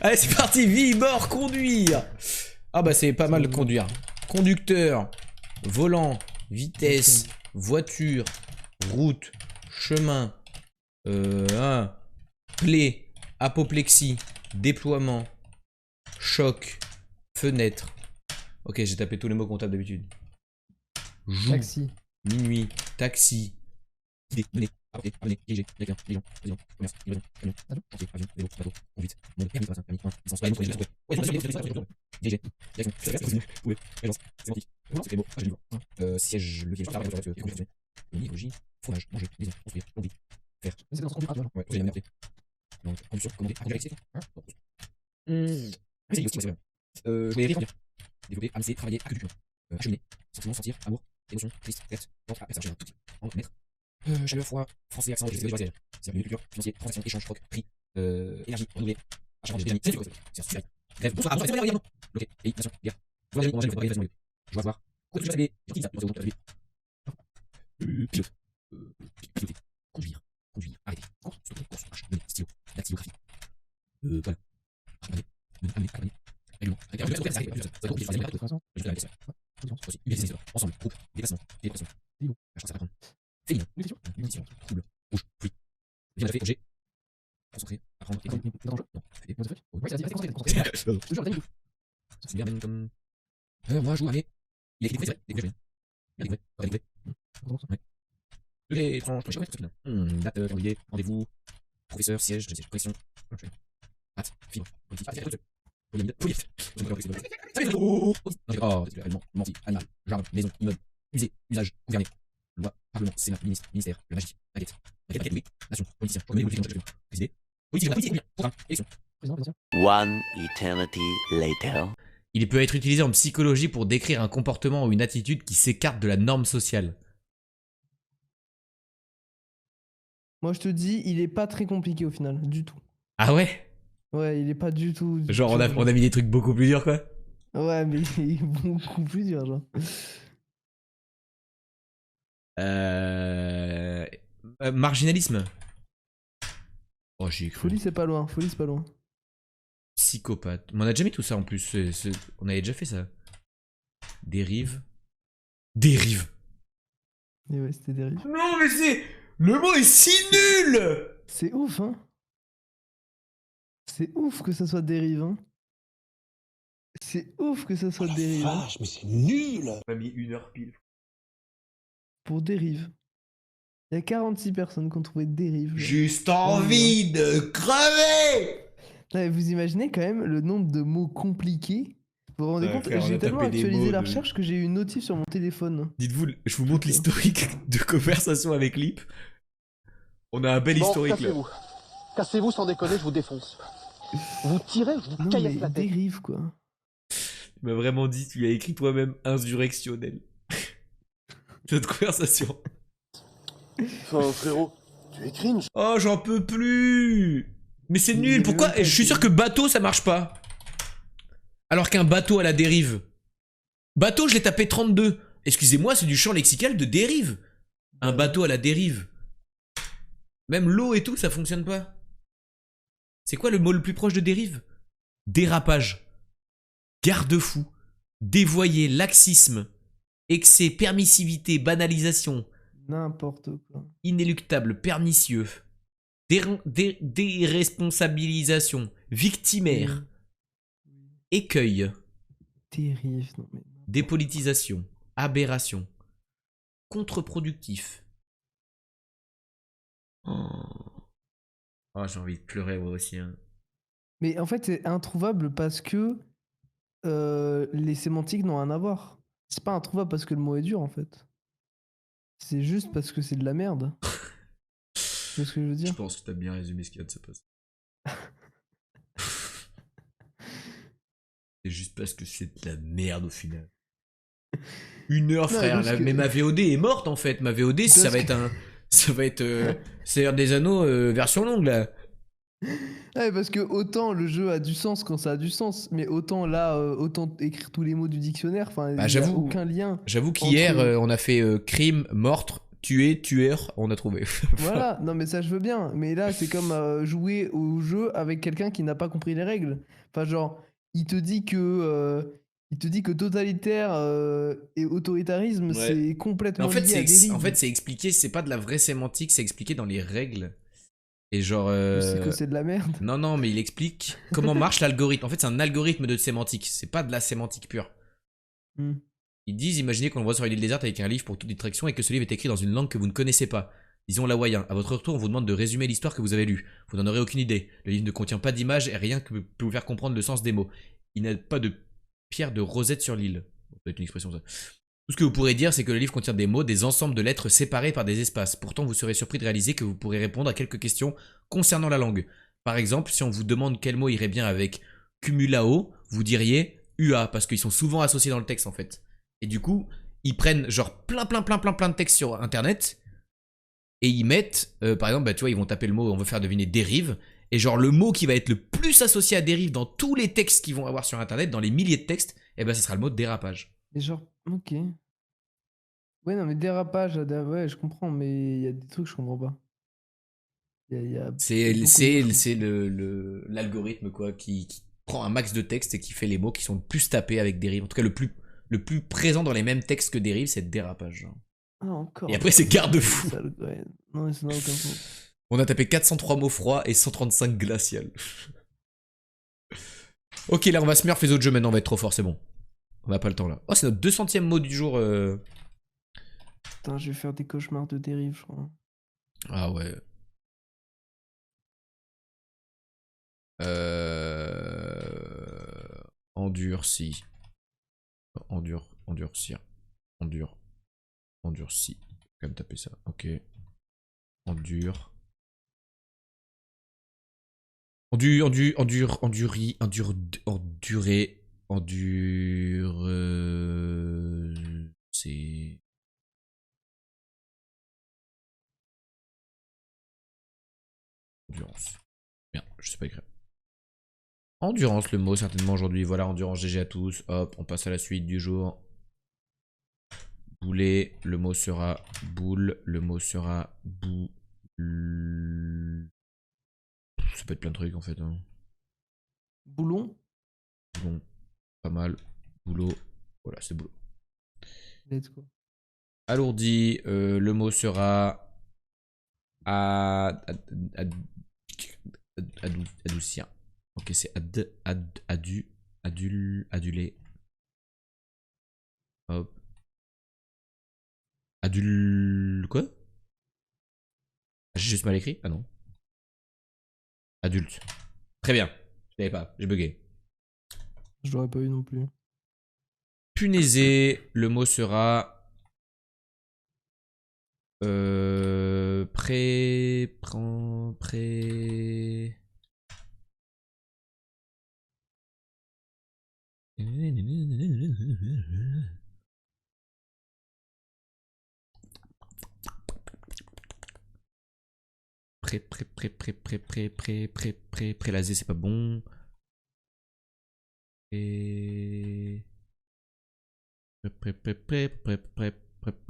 Allez, c'est parti. Vie, mort, conduire. Ah bah c'est pas mal conduire. Conducteur, volant, vitesse, voiture, route, chemin, plaie, apoplexie, déploiement, choc, fenêtre. Ok, j'ai tapé tous les mots comptables d'habitude. Joue, Taxi. minuit, taxi. Siège, levier, fromage, manger, maison, construire, conduire, faire. C'est dans ce conduit, toi. Ouais, vous allez m'appeler. Donc, conduction, commander, conduire avec je vais répondre. Développer, amuser, travailler, accueillir. Acheminer, sentiment, sentir, amour, émotion, triste, perte, vente, personne, tout type. En mettre. Chaleur, froid, français, accent, c'est culture, financier, transaction, échange, troc, prix, énergie, renouvelé, achat, permis, c'est grève, bonsoir, bonsoir, c'est ok, pays, nation, guerre. Je vois je vais voir. Quoi que je savais, pilote. Piloter, conduire, arrêter, course, stopper, course, marche, mener, stylo, dactylographie. Voilà. Amener, règlement, ensemble, groupe, déplacement, féminin, munition, trouble, rouge, pluie. Bien fait, objet, concentrer, apprendre, école. Non, c'est bien comme. Moi, je joue, allez. Il est écrit, c'est vrai, découvrir, les tranches, date, calendrier, rendez-vous, professeur, siège, connexion, hâte, fibre, politique, menti, animal, jardin, maison, immeuble, musée, usage, gouverner, loi, parlement, sénat, ministre, ministère, la magie, baguette, nation, politicien, présidé, politique, programme, élection. One eternity later. Il peut être utilisé en psychologie pour décrire un comportement ou une attitude qui s'écarte de la norme sociale. Moi, je te dis, il est pas très compliqué au final, du tout. Ah ouais? Ouais, il est pas du tout. Genre, on a mis des trucs beaucoup plus durs, quoi. Ouais, mais il est beaucoup plus dur, genre. Marginalisme. Oh, j'ai cru. Folie, c'est pas loin. Folie, c'est pas loin. Psychopathe. Mais on a déjà mis tout ça en plus. On avait déjà fait ça. Dérive. Dérive. Et ouais, c'était dérive. Non, mais c'est. Le mot est si nul! C'est ouf, hein. C'est ouf que ça soit dérive, hein. C'est ouf que ça soit dérive. Vache, mais c'est nul! On a mis 1 heure pile. Pour dérive. Il y a 46 personnes qui ont trouvé dérive. Juste envie de crever! Là, vous imaginez quand même le nombre de mots compliqués? Vous vous rendez compte? Frère, on a J'ai tellement tapé des actualisé mots la de- recherche que j'ai eu une notif sur mon téléphone. Dites-vous, je vous montre l'historique de conversation avec Lip. On a un bel historique là. Cassez-vous. Cassez-vous sans déconner, je vous défonce. Vous tirez, je vous Non caillasse mais la tête. dérive quoi. Il m'a vraiment dit, tu as écrit toi-même insurrectionnel. Cette conversation. Enfin, frérot, tu es cringe. Oh, j'en peux plus! Mais c'est Il y nul, avait pourquoi? même pas Je suis de- sûr que bateau ça marche pas. Alors qu'un bateau à la dérive. Bateau, je l'ai tapé 32. Excusez-moi, c'est du champ lexical de dérive. Un bateau à la dérive. Même l'eau et tout, ça fonctionne pas. C'est quoi le mot le plus proche de dérive? Dérapage. Garde-fou. Dévoyer, laxisme. Excès, permissivité, banalisation. N'importe quoi. Inéluctable, pernicieux. Déresponsabilisation. Victimaire. Écueil. Dérive, non mais. Dépolitisation. Aberration. Contre-productif. Oh, j'ai envie de pleurer moi aussi. Hein. Mais en fait, c'est introuvable parce que les sémantiques n'ont rien à voir. C'est pas introuvable parce que le mot est dur en fait. C'est juste parce que c'est de la merde. Tu vois ce que je veux dire? Je pense que t'as bien résumé ce qu'il y a de se passer. C'est juste parce que c'est de la merde au final. 1 heure, Non, frère. parce que- Mais ma VOD est morte en fait. Ma VOD, ça va être un. Ça va être. Seigneur des Anneaux version longue là. Ouais, parce que autant le jeu a du sens quand ça a du sens, mais autant là, autant écrire tous les mots du dictionnaire, enfin, il y a j'avoue. aucun lien. J'avoue qu'hier, Entre- on a fait crime, meurtre, tuer, tueur, on a trouvé. Voilà, non mais ça je veux bien. Mais là, c'est comme jouer au jeu avec quelqu'un qui n'a pas compris les règles. Enfin, genre, il te dit que, il te dit que totalitaire et autoritarisme, Ouais. c'est Mais complètement en fait, lié à dérive. c'est expliqué, c'est pas de la vraie sémantique, c'est expliqué dans les règles. Et genre. C'est que c'est de la merde. Non, non, mais il explique comment marche l'algorithme. En fait, c'est un algorithme de sémantique, c'est pas de la sémantique pure. Hmm. Ils disent, imaginez qu'on le voit sur une île déserte avec un livre pour toute distraction et que ce livre est écrit dans une langue que vous ne connaissez pas. Disons l'hawaïen. À votre retour, on vous demande de résumer l'histoire que vous avez lue. Vous n'en aurez aucune idée. Le livre ne contient pas d'images et rien que peut vous faire comprendre le sens des mots. Il n'y a pas de pierre de rosette sur l'île. Ça peut être une expression ça. Tout ce que vous pourrez dire, c'est que le livre contient des mots, des ensembles de lettres séparés par des espaces. Pourtant, vous serez surpris de réaliser que vous pourrez répondre à quelques questions concernant la langue. Par exemple, si on vous demande quel mot irait bien avec cumulao, vous diriez UA, parce qu'ils sont souvent associés dans le texte en fait. Et du coup, ils prennent genre plein de textes sur internet et ils mettent, par exemple, bah, tu vois, ils vont taper le mot, on veut faire deviner dérive, et genre le mot qui va être le plus associé à dérive dans tous les textes qu'ils vont avoir sur internet, dans les milliers de textes, et ben ce sera le mot dérapage. Et genre, ok. Ouais, non, mais dérapage, ouais, je comprends, mais il y a des trucs que je comprends pas. Il y a beaucoup de mots, je comprends. C'est l'algorithme quoi qui prend un max de texte et qui fait les mots qui sont le plus tapés avec dérive. En tout cas, le plus présent dans les mêmes textes que dérive, c'est dérapage. Genre. Ah, encore. Et après, c'est garde-fou. Ouais. Non, mais ça n'a aucun sens. On a tapé 403 mots froids et 135 glacial. Ok, là, on va smurf les autres jeux maintenant, on va être trop fort, c'est bon. On n'a pas le temps là. Oh, c'est notre 200ème mot du jour. Putain, je vais faire des cauchemars de dérive, je crois. Ah ouais. Endurci. Endurcir. Endurci. Quand même taper ça. Ok. Endure. Endurer. C'est. Endurance. Bien, je sais pas écrire. Endurance, le mot certainement aujourd'hui. Voilà, endurance GG à tous. Hop, on passe à la suite du jour. Boulet, le mot sera boule. Le mot sera boule. Ça peut être plein de trucs en fait. Hein. Boulon. Bon, pas mal. Boulot. Voilà, c'est boulot. Let's go. Alourdi, le mot sera adoucir. Ok, c'est adulé. Hop. Quoi? J'ai juste mal écrit? Ah non. Adulte. Très bien. Je l'avais pas, j'ai bugué. Je l'aurais pas eu non plus. Punaisé, le mot sera pré. Prélasé, c'est pas bon. Et. Ça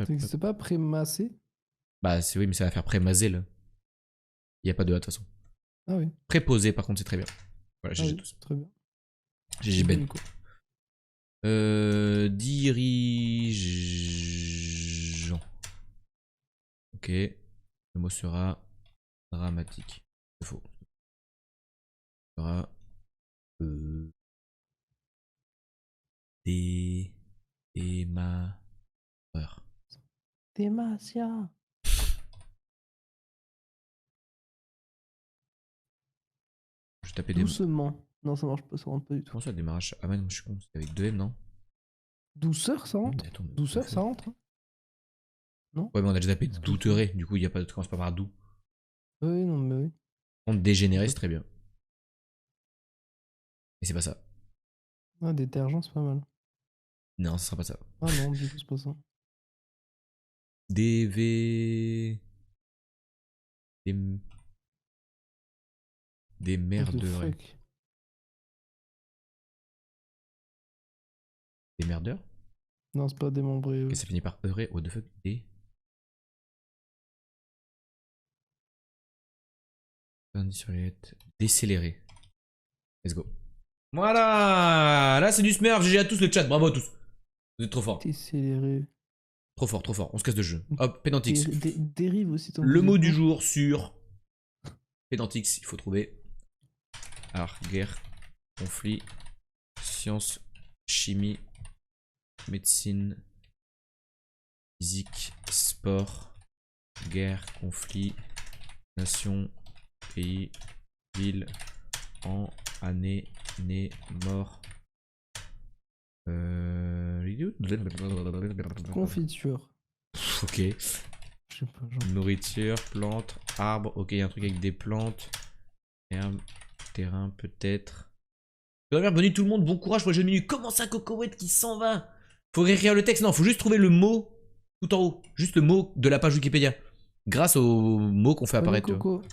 n'existe pas prémassé? Bah, c'est oui, mais ça va faire prémasé là. Il n'y a pas de A de toute façon. Ah oui. Préposé, par contre, c'est très bien. Voilà, Ah GG oui, tous. très bien. GG Ben. Nico. Dirigeant. Ok. Le mot sera dramatique. C'est faux. Sera. Démarreur. Demacia. Je tapais des. Doucement. Non, ça marche pas, ça rentre pas du tout. Comment ça, démarrage? Ah, ouais, non, je suis con. C'est avec 2M, non? Douceur, ça rentre? Attends, mais Douceur, ça rentre? Hein. Non? Ouais, mais on a déjà tapé Est-ce que douteré. Du coup, il n'y a pas de. Commence pas par doux. Oui, non, mais oui. On dégénéré, c'est très bien. Et c'est pas ça. Ah, détergent, c'est pas mal. Non, ce sera pas ça. Ah non, du coup, c'est pas ça. DV. Des, des What the merdeurs. fuck? Des merdeurs? Non, c'est pas démembré. Ok, ça finit par heuré. What the fuck? Des. Indice sur les lettres. Décélérer. Let's go. Voilà. Là, c'est du smurf. GG à tous le chat. Bravo à tous. Vous êtes trop forts. Décéléré. Trop fort, trop fort. On se casse de jeu. Hop, Pédantix. Dérive aussi ton Le mot musique, du non jour sur Pédantix. Il faut trouver. Art, guerre, conflit, science, chimie, médecine, physique, sport, guerre, conflit, nation, pays, ville, an, année, né, mort. Confiture. Ok. Je sais pas, genre. Nourriture, plantes, arbres. Ok, il y a un truc avec des plantes. Herbe, terrain, peut-être. Bienvenue tout le monde, bon courage pour le jeu de minute. Comment ça, Cocoette qui s'en va? Faut réécrire le texte. Non, faut juste trouver le mot tout en haut. Juste le mot de la page Wikipédia. Grâce au mot qu'on fait apparaître. Tu vois. Coco.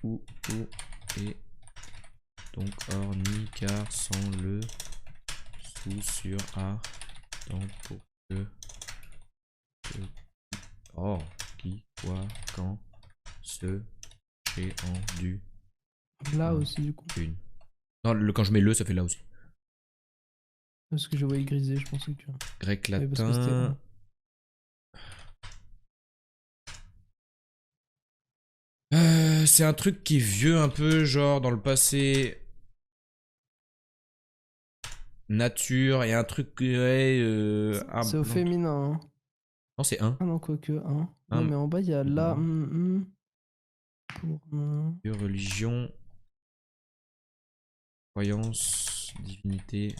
Où et donc or ni car sans le sous sur a donc pour que or qui quoi quand ce chez en du Là aussi, du coup. une. Non, quand je mets le, ça fait là aussi. Parce que je voyais griser, je pensais que. Grec, Oui, parce que c'était latin. C'est un truc qui est vieux un peu, genre dans le passé. Nature, et un truc. Ouais, C'est au féminin. Hein. Non, c'est un. Ah non, quoique, hein. Un. Non, mais en bas, il y a là. Pour. Religion. Croyance. Divinité.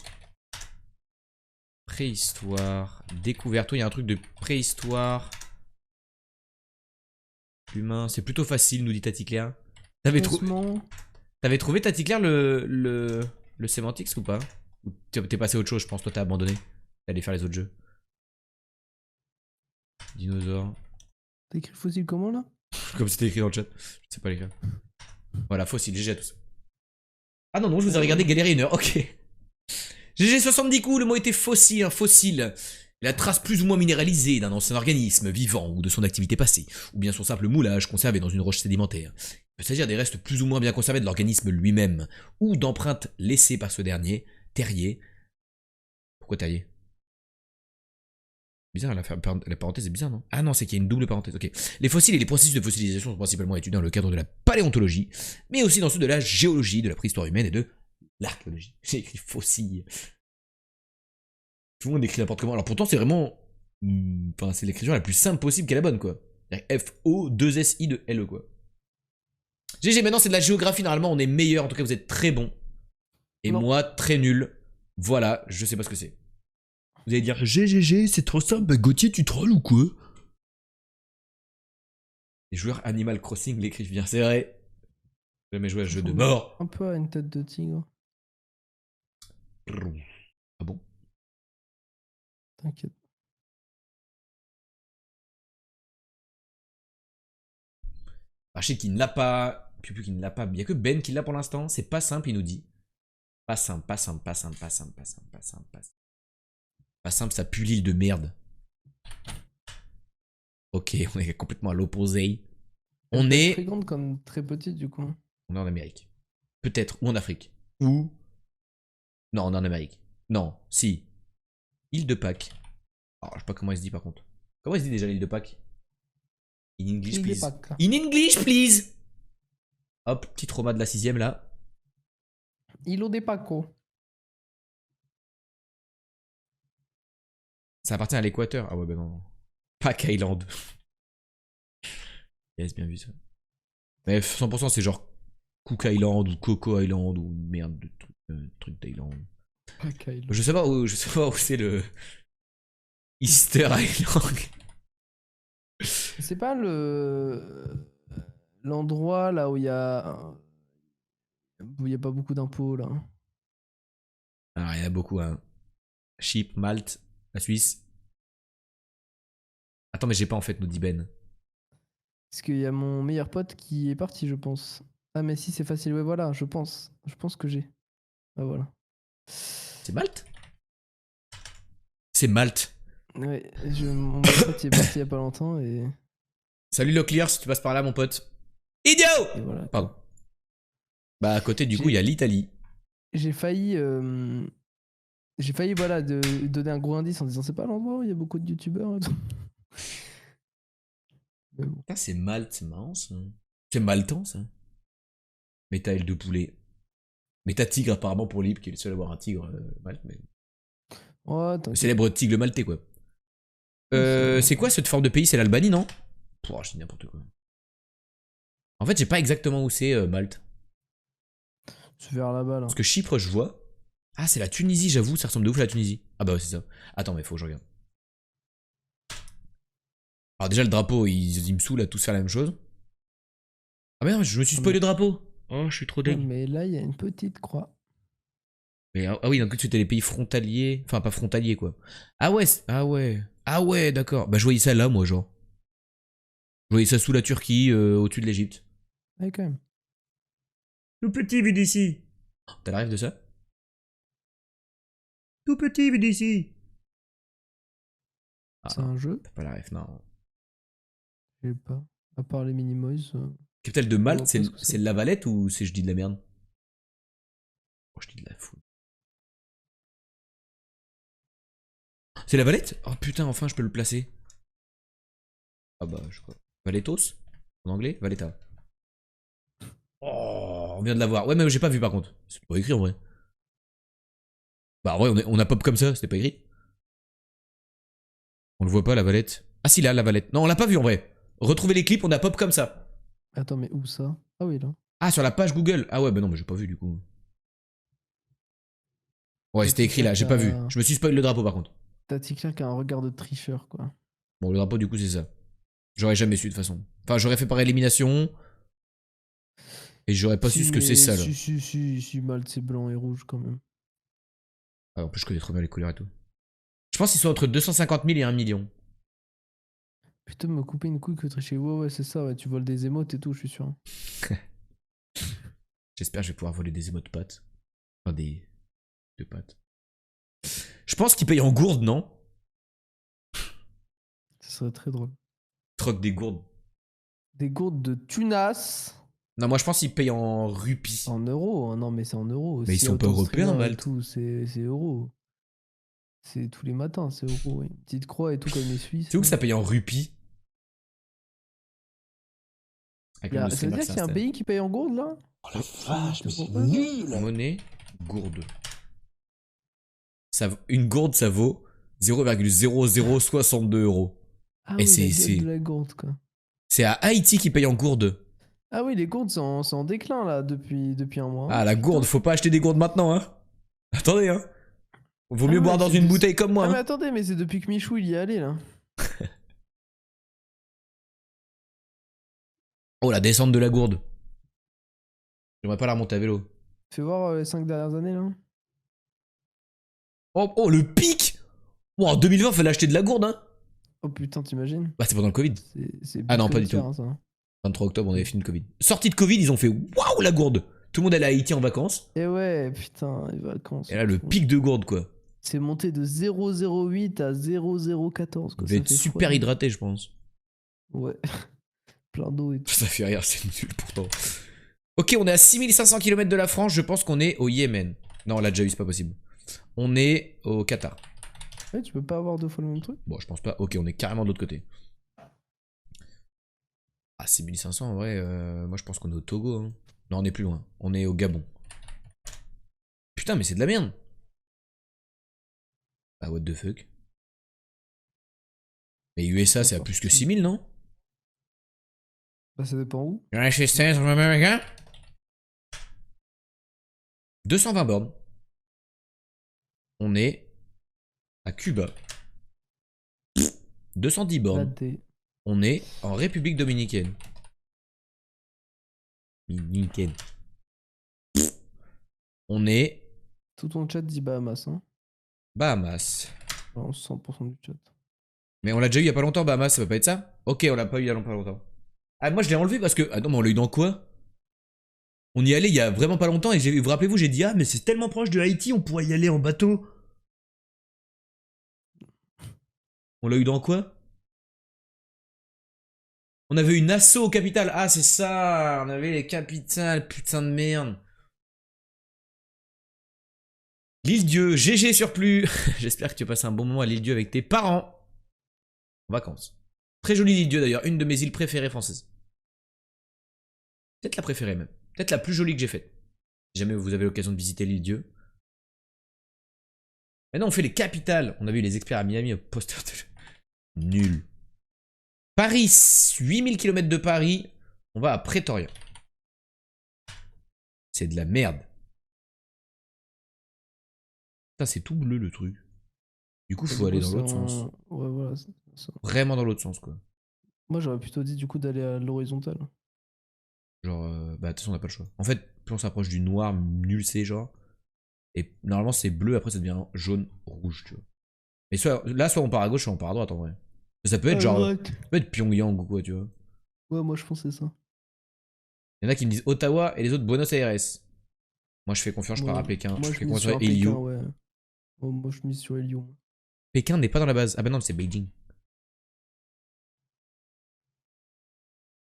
Préhistoire. Découverte. Il y a un truc de préhistoire. Humain. C'est plutôt facile, nous dit Tati Claire. T'avais trouvé Tati Claire le sémantics ou pas? Ou t'es passé à autre chose, je pense. Toi, t'as abandonné. T'es allé faire les autres jeux. Dinosaure. T'écris fossile comment là? Comme c'était écrit dans le chat. Je sais pas l'écrire. Voilà, fossile. GG à tous. Ah non, non, je vous ai regardé galérer 1 heure. Ok. GG 70 coups, le mot était fossile, un fossile. La trace plus ou moins minéralisée d'un ancien organisme vivant ou de son activité passée, ou bien son simple moulage conservé dans une roche sédimentaire. Il peut s'agir des restes plus ou moins bien conservés de l'organisme lui-même, ou d'empreintes laissées par ce dernier, terrier. Pourquoi terrier? Bizarre, la parenthèse est bizarre, non? Ah non, c'est qu'il y a une double parenthèse, ok. Les fossiles et les processus de fossilisation sont principalement étudiés dans le cadre de la paléontologie, mais aussi dans ceux de la géologie, de la préhistoire humaine et de l'archéologie. J'ai écrit fossile. Tout le monde écrit n'importe comment. Alors pourtant, c'est vraiment. Enfin, c'est l'écriture la plus simple possible qui est la bonne, quoi. F-O-2-S-I-de-L-E, quoi. GG, maintenant c'est de la géographie. Normalement, on est meilleur. En tout cas, vous êtes très bon. Et Non. moi, très nul. Voilà, je sais pas ce que c'est. Vous allez dire GGG, c'est trop simple. Bah, Gauthier, tu trolls ou quoi? Les joueurs Animal Crossing l'écrivent bien, c'est vrai. J'ai jamais joué à ce jeu de mort. Un peu à une tête de tigre. Ah bon? T'inquiète. Rachid qui ne l'a pas. Pupu qui ne l'a pas. Il n'y a que Ben qui l'a pour l'instant. C'est pas simple, il nous dit. Pas simple, pas simple, pas simple, pas simple, pas simple, pas simple, pas simple. Pas simple, ça pue l'île de merde. Ok, on est complètement à l'opposé. On est. Très grande comme très petite du coup. On est en Amérique. Peut-être. Ou en Afrique. Ou. Non, on est en Amérique. Non, si. Île de Pâques. Alors, je sais pas comment il se dit par contre. Comment il se dit déjà l'île de Pâques? In English, Île des please. Pâques. In English, please. Hop, petit trauma de la 6ème là. Îlot des Pacos. Ça appartient à l'équateur. Ah ouais, ben non. Pâques Island. Yes, bien vu ça. Mais 100% c'est genre Cook Island ou Coco Island ou merde de truc d'Island. Je sais pas où c'est le Easter Island. C'est pas l'endroit là où il y a pas beaucoup d'impôts là. Alors il y en a beaucoup hein. Chypre, Malte, la Suisse. Attends mais j'ai pas en fait nous dit Ben. Parce qu'il y a mon meilleur pote qui est parti, je pense. Ah mais si c'est facile, ouais voilà, je pense. Je pense que j'ai. Ah voilà. C'est Malte? C'est Malte. Ouais, mon meilleur pote il est parti il y a pas longtemps et Salut Locklear, si tu passes par là, mon pote. Idiot! Et voilà. Pardon. Bah, à côté, du coup, il y a l'Italie. J'ai failli, voilà, donner un gros indice en disant c'est pas l'endroit où il y a beaucoup de youtubeurs et tout. Mais bon. Putain, c'est Malte, c'est marrant ça. C'est maltan ça. Méta aile de poulet. Méta tigre apparemment pour Lip, qui est le seul à avoir un tigre malte, mais. Ouais, Le t'inquiète. célèbre tigre maltais quoi. C'est C'est quoi cette forme de pays? C'est l'Albanie, non? Pouah, je dis n'importe quoi. En fait, j'ai pas exactement où c'est Malte. C'est vers là-bas là. Parce que Chypre, je vois. Ah, c'est la Tunisie, j'avoue, ça ressemble de ouf à la Tunisie. Ah bah ouais, c'est ça. Attends, mais faut que je regarde. Alors déjà, le drapeau, il me saoule à tous faire la même chose. Ah mais non, je me suis spoilé le drapeau. Oh, je suis trop Ouais, deg. mais là, il y a une petite croix. Mais, ah oui, donc c'était les pays frontaliers. Enfin, pas frontaliers, quoi. Ah ouais, ah ouais. Ah ouais, d'accord. Bah, je voyais ça là, moi, genre. Je voyais ça sous la Turquie, au-dessus de l'Egypte. Ouais, quand même. Tout petit vu d'ici. T'as la rêve de ça? Tout petit vu d'ici. Ah, C'est un jeu. t'as pas la rêve, non. Je sais pas. À part les Minimoys. Capitale de Je Malte, vois pas c'est ce que c'est. c'est La Valette ou c'est je dis de la merde? Oh, je dis de la fou. C'est La Valette? Oh putain, enfin, je peux le placer. Ah bah, je crois. Valettos? En anglais? Valletta. Oh, on vient de l'avoir. Ouais, mais j'ai pas vu par contre. C'est pas écrit en vrai. Bah, en vrai, on a pop comme ça, c'était pas écrit. On le voit pas, la Valette. Ah si, là, la Valette. Non, on l'a pas vu en vrai. Retrouvez les clips, on a pop comme ça. Attends, mais où ça? Ah oui, là. Ah, sur la page Google. Ah ouais, bah non, mais j'ai pas vu du coup. Ouais, c'était écrit là, j'ai pas vu. Je me suis spoil le drapeau par contre. T'as Ticler qui a un regard de tricheur, quoi. Bon, le drapeau du coup, c'est ça. J'aurais jamais su de toute façon. Enfin, j'aurais fait par élimination. Et j'aurais pas su ce que c'est ça là. Si, Malte, c'est blanc et rouge quand même. Ah, en plus, je connais trop bien les couleurs et tout. Je pense qu'ils sont entre 250 000 et 1 million. Putain, me couper une couille que tricher. Ouais, c'est ça, ouais. Tu voles des émotes et tout, je suis sûr. J'espère que je vais pouvoir voler des émotes pâtes. Enfin, des. de pâtes. Je pense qu'ils payent en gourde, non? Ce serait très drôle. Troc des gourdes. Des gourdes de tunas Non, moi je pense qu'ils payent en rupies. en euros. Hein. Non, mais c'est en euros. Mais ils Si sont pas autant de européens, streamers et Malte. tout, c'est euros. C'est tous les matins, c'est euros. Ouais. Une petite croix et tout comme les Suisses. C'est où que là. ça paye en rupies? Avec le Ça veut streamer dire qui qu'il y a un s'installe. pays qui paye en gourde là? Oh la vache, mais c'est Ouais. nul. Monnaie, gourde. Une gourde, ça vaut 0,0062 euros. Ah Et oui, la gueule c'est de la gourde quoi. c'est à Haïti qui paye en gourde. Ah oui, les gourdes c'est en déclin là depuis un mois. Ah, la gourde, faut pas acheter des gourdes maintenant, hein. Attendez, hein. Vaut mieux Ah ouais, boire dans c'est une des- bouteille comme moi, Ah mais hein. attendez, mais c'est depuis que Michou il y est allé là. Oh, la descente de la gourde. J'aimerais pas la remonter à vélo. Fais voir les 5 dernières années là. Oh, oh, le pic. Oh, en 2020, fallait acheter de la gourde, hein. Oh putain, t'imagines? Bah, c'est pendant le Covid. C'est Ah non, pas du butotière, tout. hein, ça. 23 octobre, on avait fini le Covid. Sortie de Covid, ils ont fait waouh la gourde. Tout le monde allait à Haïti en vacances. Et ouais, putain, les vacances. Et là, le pic de gourde, quoi. C'est monté de 0,08 à 0,014 Vous quoi. devez Ça être fait super fois- hydraté, je pense. Ouais. Plein d'eau et tout. Ça fait rire, c'est nul pourtant. Ok, on est à 6500 km de la France. Je pense qu'on est au Yémen. Non, on l'a déjà eu, c'est pas possible. On est au Qatar. Ouais, tu peux pas avoir 2 fois le même truc? Bon, je pense pas. Ok, on est carrément de l'autre côté. Ah, 6500 en vrai. Moi, je pense qu'on est au Togo. Hein. Non, on est plus loin. On est au Gabon. Putain, mais c'est de la merde. Ah, what the fuck. Mais USA, c'est à plus que 6000, non? Bah ça dépend où. United States of America. 220 bornes. On est à Cuba. 210 Là bornes. t'es. On est en République Dominicaine. Dominicaine. On est Tout ton chat dit Bahamas, hein. Bahamas. Vraiment 100% du chat. Mais on l'a déjà eu il y a pas longtemps, Bahamas, ça va pas être ça? Ok, on l'a pas eu il y a pas longtemps. Ah, moi je l'ai enlevé parce que. Ah non, mais on l'a eu dans quoi? On y allait il y a vraiment pas longtemps et vous rappelez-vous, j'ai dit ah, mais c'est tellement proche de Haïti, on pourrait y aller en bateau. On l'a eu dans quoi? On avait une asso aux capitales. Ah, c'est ça. On avait les capitales. Putain de merde. L'île-dieu. GG surplus. J'espère que tu passes un bon moment à l'île-dieu avec tes parents. En vacances. Très jolie l'île-dieu d'ailleurs. Une de mes îles préférées françaises. Peut-être la préférée même. Peut-être la plus jolie que j'ai faite. Si jamais vous avez l'occasion de visiter l'île-dieu. Maintenant, on fait les capitales. On a vu les experts à Miami au poster de... Nul. Paris, 8000 km de Paris. On va à Pretoria. C'est de la merde. Putain, c'est tout bleu le truc. Du coup, faut aller dans l'autre sens. Ouais, voilà, c'est ça. Vraiment dans l'autre sens, quoi. Moi, j'aurais plutôt dit du coup d'aller à l'horizontale. Genre, bah, de toute façon, on n'a pas le choix. En fait, plus on s'approche du noir, nul c'est genre. Et normalement, c'est bleu, après ça devient jaune, rouge, tu vois. Mais soit, là, soit on part à gauche, soit on part à droite, en vrai. Ça peut être genre. Ça peut être Pyongyang ou quoi, tu vois. Ouais, moi je pensais ça. Il y en a qui me disent Ottawa et les autres Buenos Aires. Moi, je fais confiance, je pars à Pékin. Moi, Je je fais mise confiance sur à un Pékin, Elio. ouais. Oh, moi, je mise sur Elio. Pékin n'est pas dans la base. Ah bah non, c'est Beijing.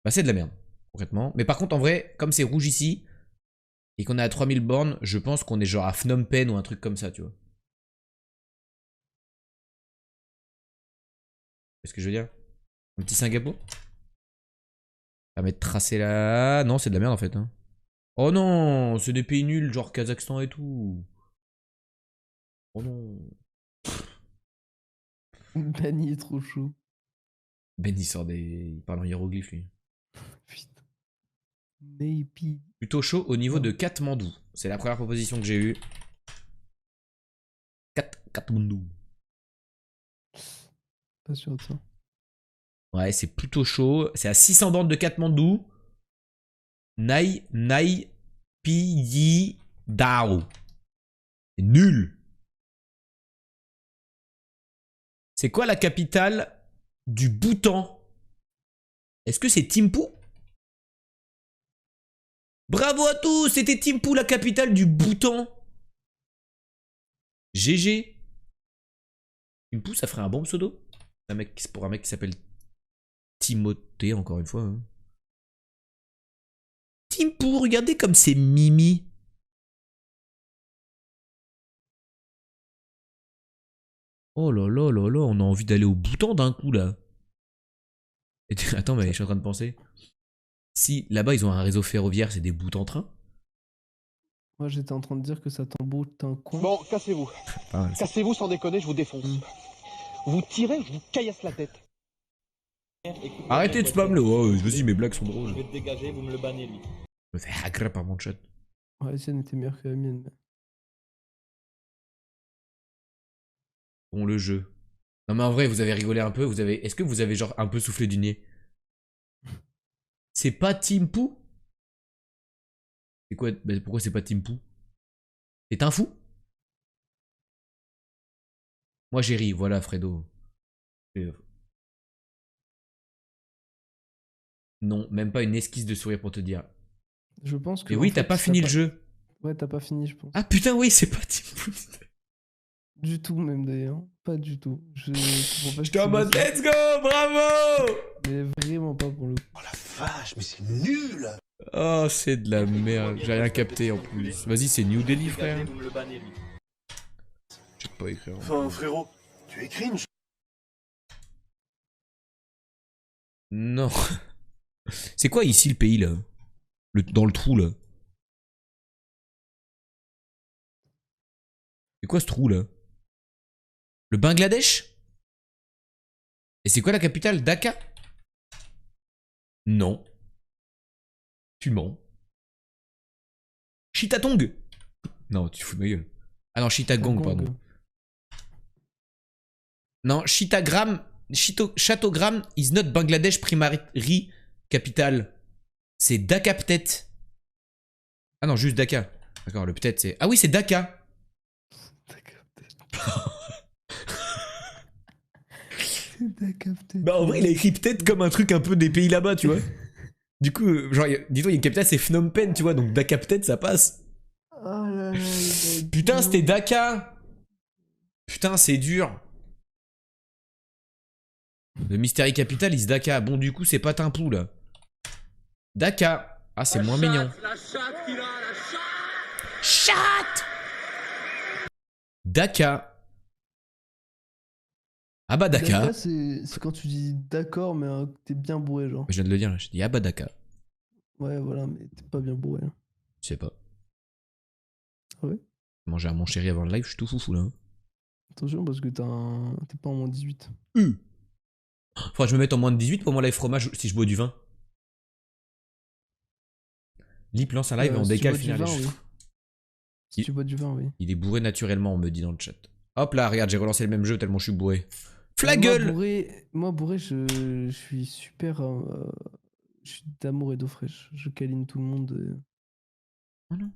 Bah, c'est de la merde, concrètement. Mais par contre, en vrai, comme c'est rouge ici, et qu'on est à 3000 bornes, je pense qu'on est genre à Phnom Penh ou un truc comme ça, tu vois. C'est ce que je veux dire? Un petit Singapour? Ça va mettre tracé là. Non, c'est de la merde en fait. Hein. Oh non, c'est des pays nuls, genre Kazakhstan et tout. Oh non. Ben, il est trop chaud. Ben, il sort des. Il parle en hiéroglyphe, lui. Putain. Maybe. Plutôt chaud au niveau Non. de Katmandou. C'est la première proposition que j'ai eue. Katmandou. Pas sûr de ça. Ouais, c'est plutôt chaud. C'est à 600 bornes de Katmandou. Nai Pi Dao. C'est nul. C'est quoi la capitale du Bhoutan? Est-ce que c'est Thimphu? Bravo à tous, c'était Thimphu, la capitale du Bhoutan. GG. Thimphu, ça ferait un bon pseudo. Pour un mec qui s'appelle Timothée, encore une fois. Hein. Thimphu, regardez comme c'est mimi. Oh là là là là, on a envie d'aller au Bhoutan d'un coup là. Attends, mais je suis en train de penser. Si là-bas ils ont un réseau ferroviaire, c'est des bouts en train. Moi, j'étais en train de dire que ça t'emboute un coin. Bon, cassez-vous. Cassez-vous sans déconner, je vous défonce. Vous tirez, je vous caillasse la tête. Arrêtez de spam là, oh, vas-y, mes blagues sont drôles. Je vais te dégager, vous me le bannez lui. Je me fais hacker par mon chat. Ouais, la sienne était meilleure que la mienne. Mais... Bon, le jeu. Non mais en vrai, vous avez rigolé un peu, vous avez... Est-ce que vous avez genre un peu soufflé du nez? C'est pas Thimphu? C'est quoi? Bah, pourquoi c'est pas Thimphu? C'est un fou? Moi j'ai ri, voilà Fredo. Non, même pas une esquisse de sourire pour te dire. Je pense que. Et en oui, fait, t'as pas fini le jeu. Ouais, t'as pas fini, je pense. Ah putain, oui, c'est pas Thimphu. Du tout, même d'ailleurs. Pas du tout. Je comprends pas. J'étais en mode let's go, bravo! Mais vraiment pas pour le coup. Oh la vache, mais c'est nul. Oh, c'est de la merde. J'ai rien capté en plus. Vas-y, c'est New Delhi, frère. Vous me le bannez lui. Je sais pas écrire. Enfin, frérot, tu es cringe. Non. C'est quoi ici le pays là? Dans le trou là? C'est quoi ce trou là? Le Bangladesh? Et c'est quoi la capitale? Dhaka? Non. Tu mens. Chittagong? Non, tu te fous de ma gueule. Ah non, Chittagong, pardon. Non, Chattogram is not Bangladesh primary capital. C'est Dhaka peut-être. Ah non, juste Dhaka. D'accord, le peut-être c'est... Ah oui, c'est Dhaka. Bah en vrai, il a écrit peut-être comme un truc un peu des pays là-bas, tu vois. Du coup, genre, dis-toi, il y a une capitale, c'est Phnom Penh, tu vois, donc Dhaka peut-être, ça passe. Oh là là, Putain, c'était Dhaka. Putain, c'est dur. Le Mystery Capital is Daka. Bon, du coup, c'est pas Timpou, là. Daka. Ah, c'est moins mignon. Chat. Daka. Ah bah Daka. Daka, c'est quand tu dis d'accord, mais t'es bien bourré, genre. Je viens de le dire, là. Je dis ah bah Daka. Ouais, voilà, mais t'es pas bien bourré. Hein. Je sais pas. Ah ouais? Manger à mon chéri avant le live, je suis tout foufou, là. Attention, parce que t'es pas en moins 18. Faudra que je me mette en moins de 18 pour mon live fromage si je bois du vin. Lip lance un live et on Si tu décale bois du finir les vin, jeux. oui. Si tu bois du vin, oui. Il est bourré naturellement, on me dit dans le chat. Hop là, regarde, j'ai relancé le même jeu tellement je suis bourré. Moi, Flagueule. moi, bourré, je suis super. Je suis d'amour et d'eau fraîche. Je câline tout le monde. Oh non.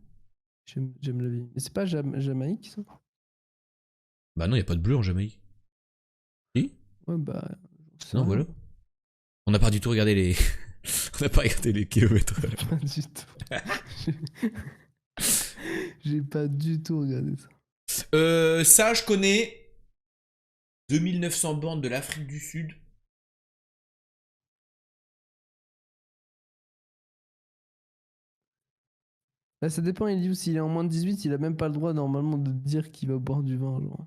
J'aime la vie. Mais c'est pas Jamaïque, ça? Bah non, y a pas de bleu en Jamaïque. Si? Ouais, bah. c'est Non, rien. voilà. On n'a pas du tout regardé les. On n'a pas regardé les kilomètres. Pas du tout. J'ai pas du tout regardé ça. Ça, je connais. 2900 bandes de l'Afrique du Sud. Là, ça dépend, il dit s'il est en moins de 18, il a même pas le droit normalement de dire qu'il va boire du vin, genre.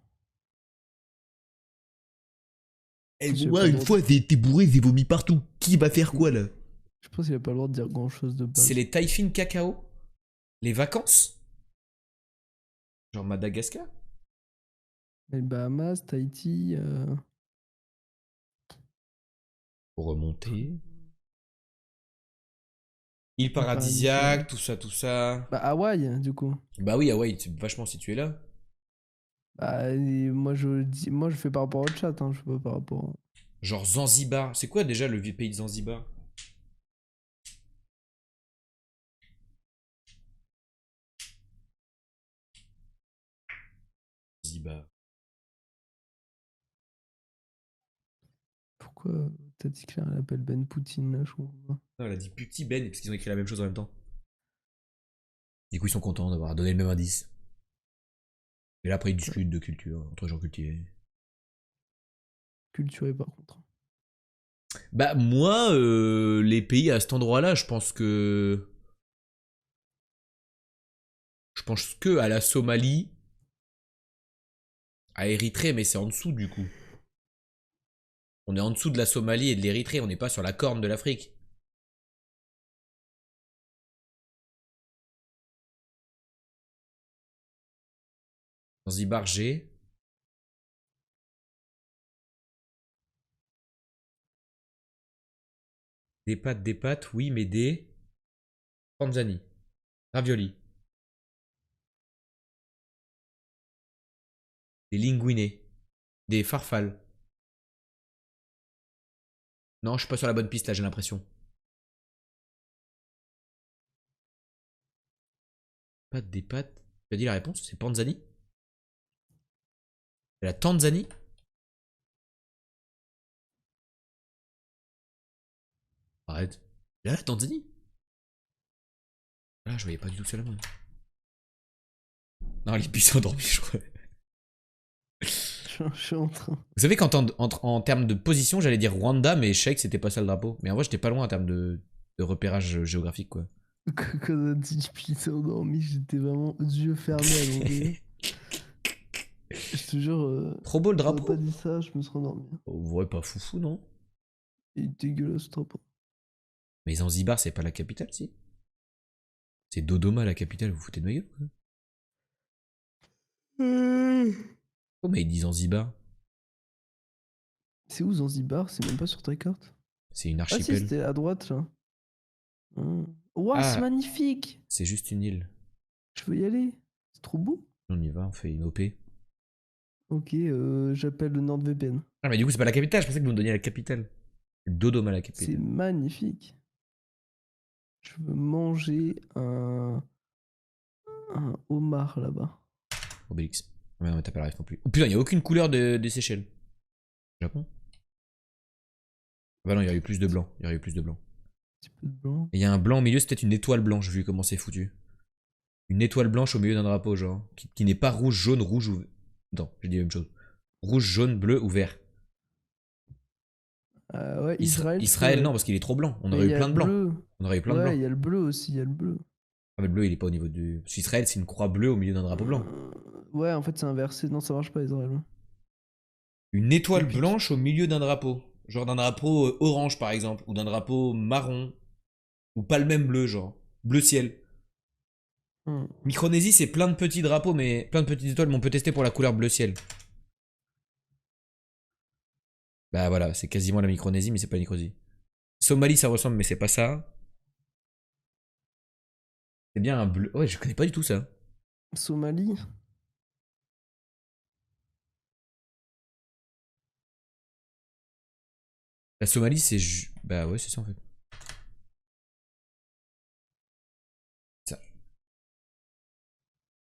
Et J'ai moi, pas le une droit fois, t'es bourré, j'ai vomi partout. Qui va faire quoi là? Je pense qu'il a pas le droit de dire grand chose de base. C'est les Taïfin cacao? Les vacances? Genre Madagascar? Les Bahamas, Tahiti. Pour remonter. Île paradisiaque. paradisiaque, tout ça, tout ça. Bah, Hawaï, du coup. Bah oui, Hawaï, c'est vachement situé là. Bah, et moi, je fais par rapport au chat, hein, je fais pas par rapport. Genre Zanzibar. C'est quoi déjà le vieux pays de Zanzibar? Zanzibar. Pourquoi t'as dit que elle appelle Ben Poutine, là, je comprends pas. Non, elle a dit petit Ben parce qu'ils ont écrit la même chose en même temps. Du coup, ils sont contents d'avoir donné le même indice. Et là, après, ils discutent de culture entre gens cultivés. Culturé, par contre. Bah, moi, les pays à cet endroit-là, je pense que. Je pense que à la Somalie. À Érythrée, mais c'est en dessous du coup. On est en dessous de la Somalie et de l'Érythrée, on n'est pas sur la corne de l'Afrique. Zanzibar G. Des pâtes, oui, mais des. Tanzanie. Ravioli. Des linguinés. Des farfales. Non, je suis pas sur la bonne piste là, j'ai l'impression. Pâtes, des pâtes. Tu as dit la réponse? C'est Panzani? C'est la Tanzanie? Arrête. Là, la Tanzanie? Là, je voyais pas du tout celle-là, moi. Non, les puces sont endormis, je crois. Je suis en train. Vous savez qu'en termes de position, j'allais dire Rwanda, mais je savais que c'était pas ça le drapeau. Mais en vrai, j'étais pas loin en termes de repérage géographique, quoi. Quand on a dit qu'il s'est endormi, j'étais vraiment yeux fermés à l'enlever. Je te jure. Trop beau le Si t'avais drapeau. pas dit ça, je me serais endormi. Ouais, pas foufou, non? Il est dégueulasse, trop pas. Mais Zanzibar, c'est pas la capitale, si? C'est Dodoma la capitale, vous vous foutez de ma gueule, quoi. Oh, mais il dit Zanzibar. C'est où Zanzibar? C'est même pas sur ta carte. C'est une Ah si, archipel. c'était à droite là. Ouah, c'est Ah. magnifique! C'est juste une île. Je veux y aller. C'est trop beau. On y va, on fait une OP. Ok, j'appelle le NordVPN. Ah, mais du coup, c'est pas la capitale, je pensais que vous me donniez la capitale. Dodoma la C'est capitale. magnifique. Je veux manger un homard là-bas. Obélix. Ah, mais non, mais t'as pas la ref non plus. Oh putain, y a aucune couleur des Seychelles. Japon? Ah bah non, il y aurait eu plus de blanc. Il y aurait eu plus de blanc. Un petit peu de blanc. Et il y a un blanc au milieu, c'est peut-être une étoile blanche, vu comment c'est foutu. Une étoile blanche au milieu d'un drapeau, genre. Qui n'est pas rouge, jaune, rouge ou. Non, j'ai dit la même chose. Rouge, jaune, bleu ou vert. Ouais, Israël. Israël, c'est non, vrai. parce qu'il est trop blanc. On Mais aurait il eu y a plein le de blancs. bleu. On aurait eu plein de Ouais, blancs. il y a le bleu aussi, il y a le bleu. Ah, mais le bleu, il est pas au niveau du. Parce qu'Israël, c'est une croix bleue au milieu d'un drapeau blanc. Ouais, en fait, c'est inversé. Non, ça marche pas, Israël. Une étoile Épique. blanche au milieu d'un drapeau. Genre d'un drapeau orange, par exemple. Ou d'un drapeau marron. Ou pas le même bleu, genre. Bleu ciel. Hmm. Micronésie, c'est plein de petits drapeaux, mais plein de petites étoiles, mais on peut tester pour la couleur bleu ciel. Bah voilà, c'est quasiment la Micronésie, mais c'est pas la Micronésie. Somalie, ça ressemble, mais c'est pas ça. C'est bien un bleu. Ouais, je connais pas du tout ça. Somalie. La Somalie, c'est. Bah ouais, c'est ça en fait. Ça.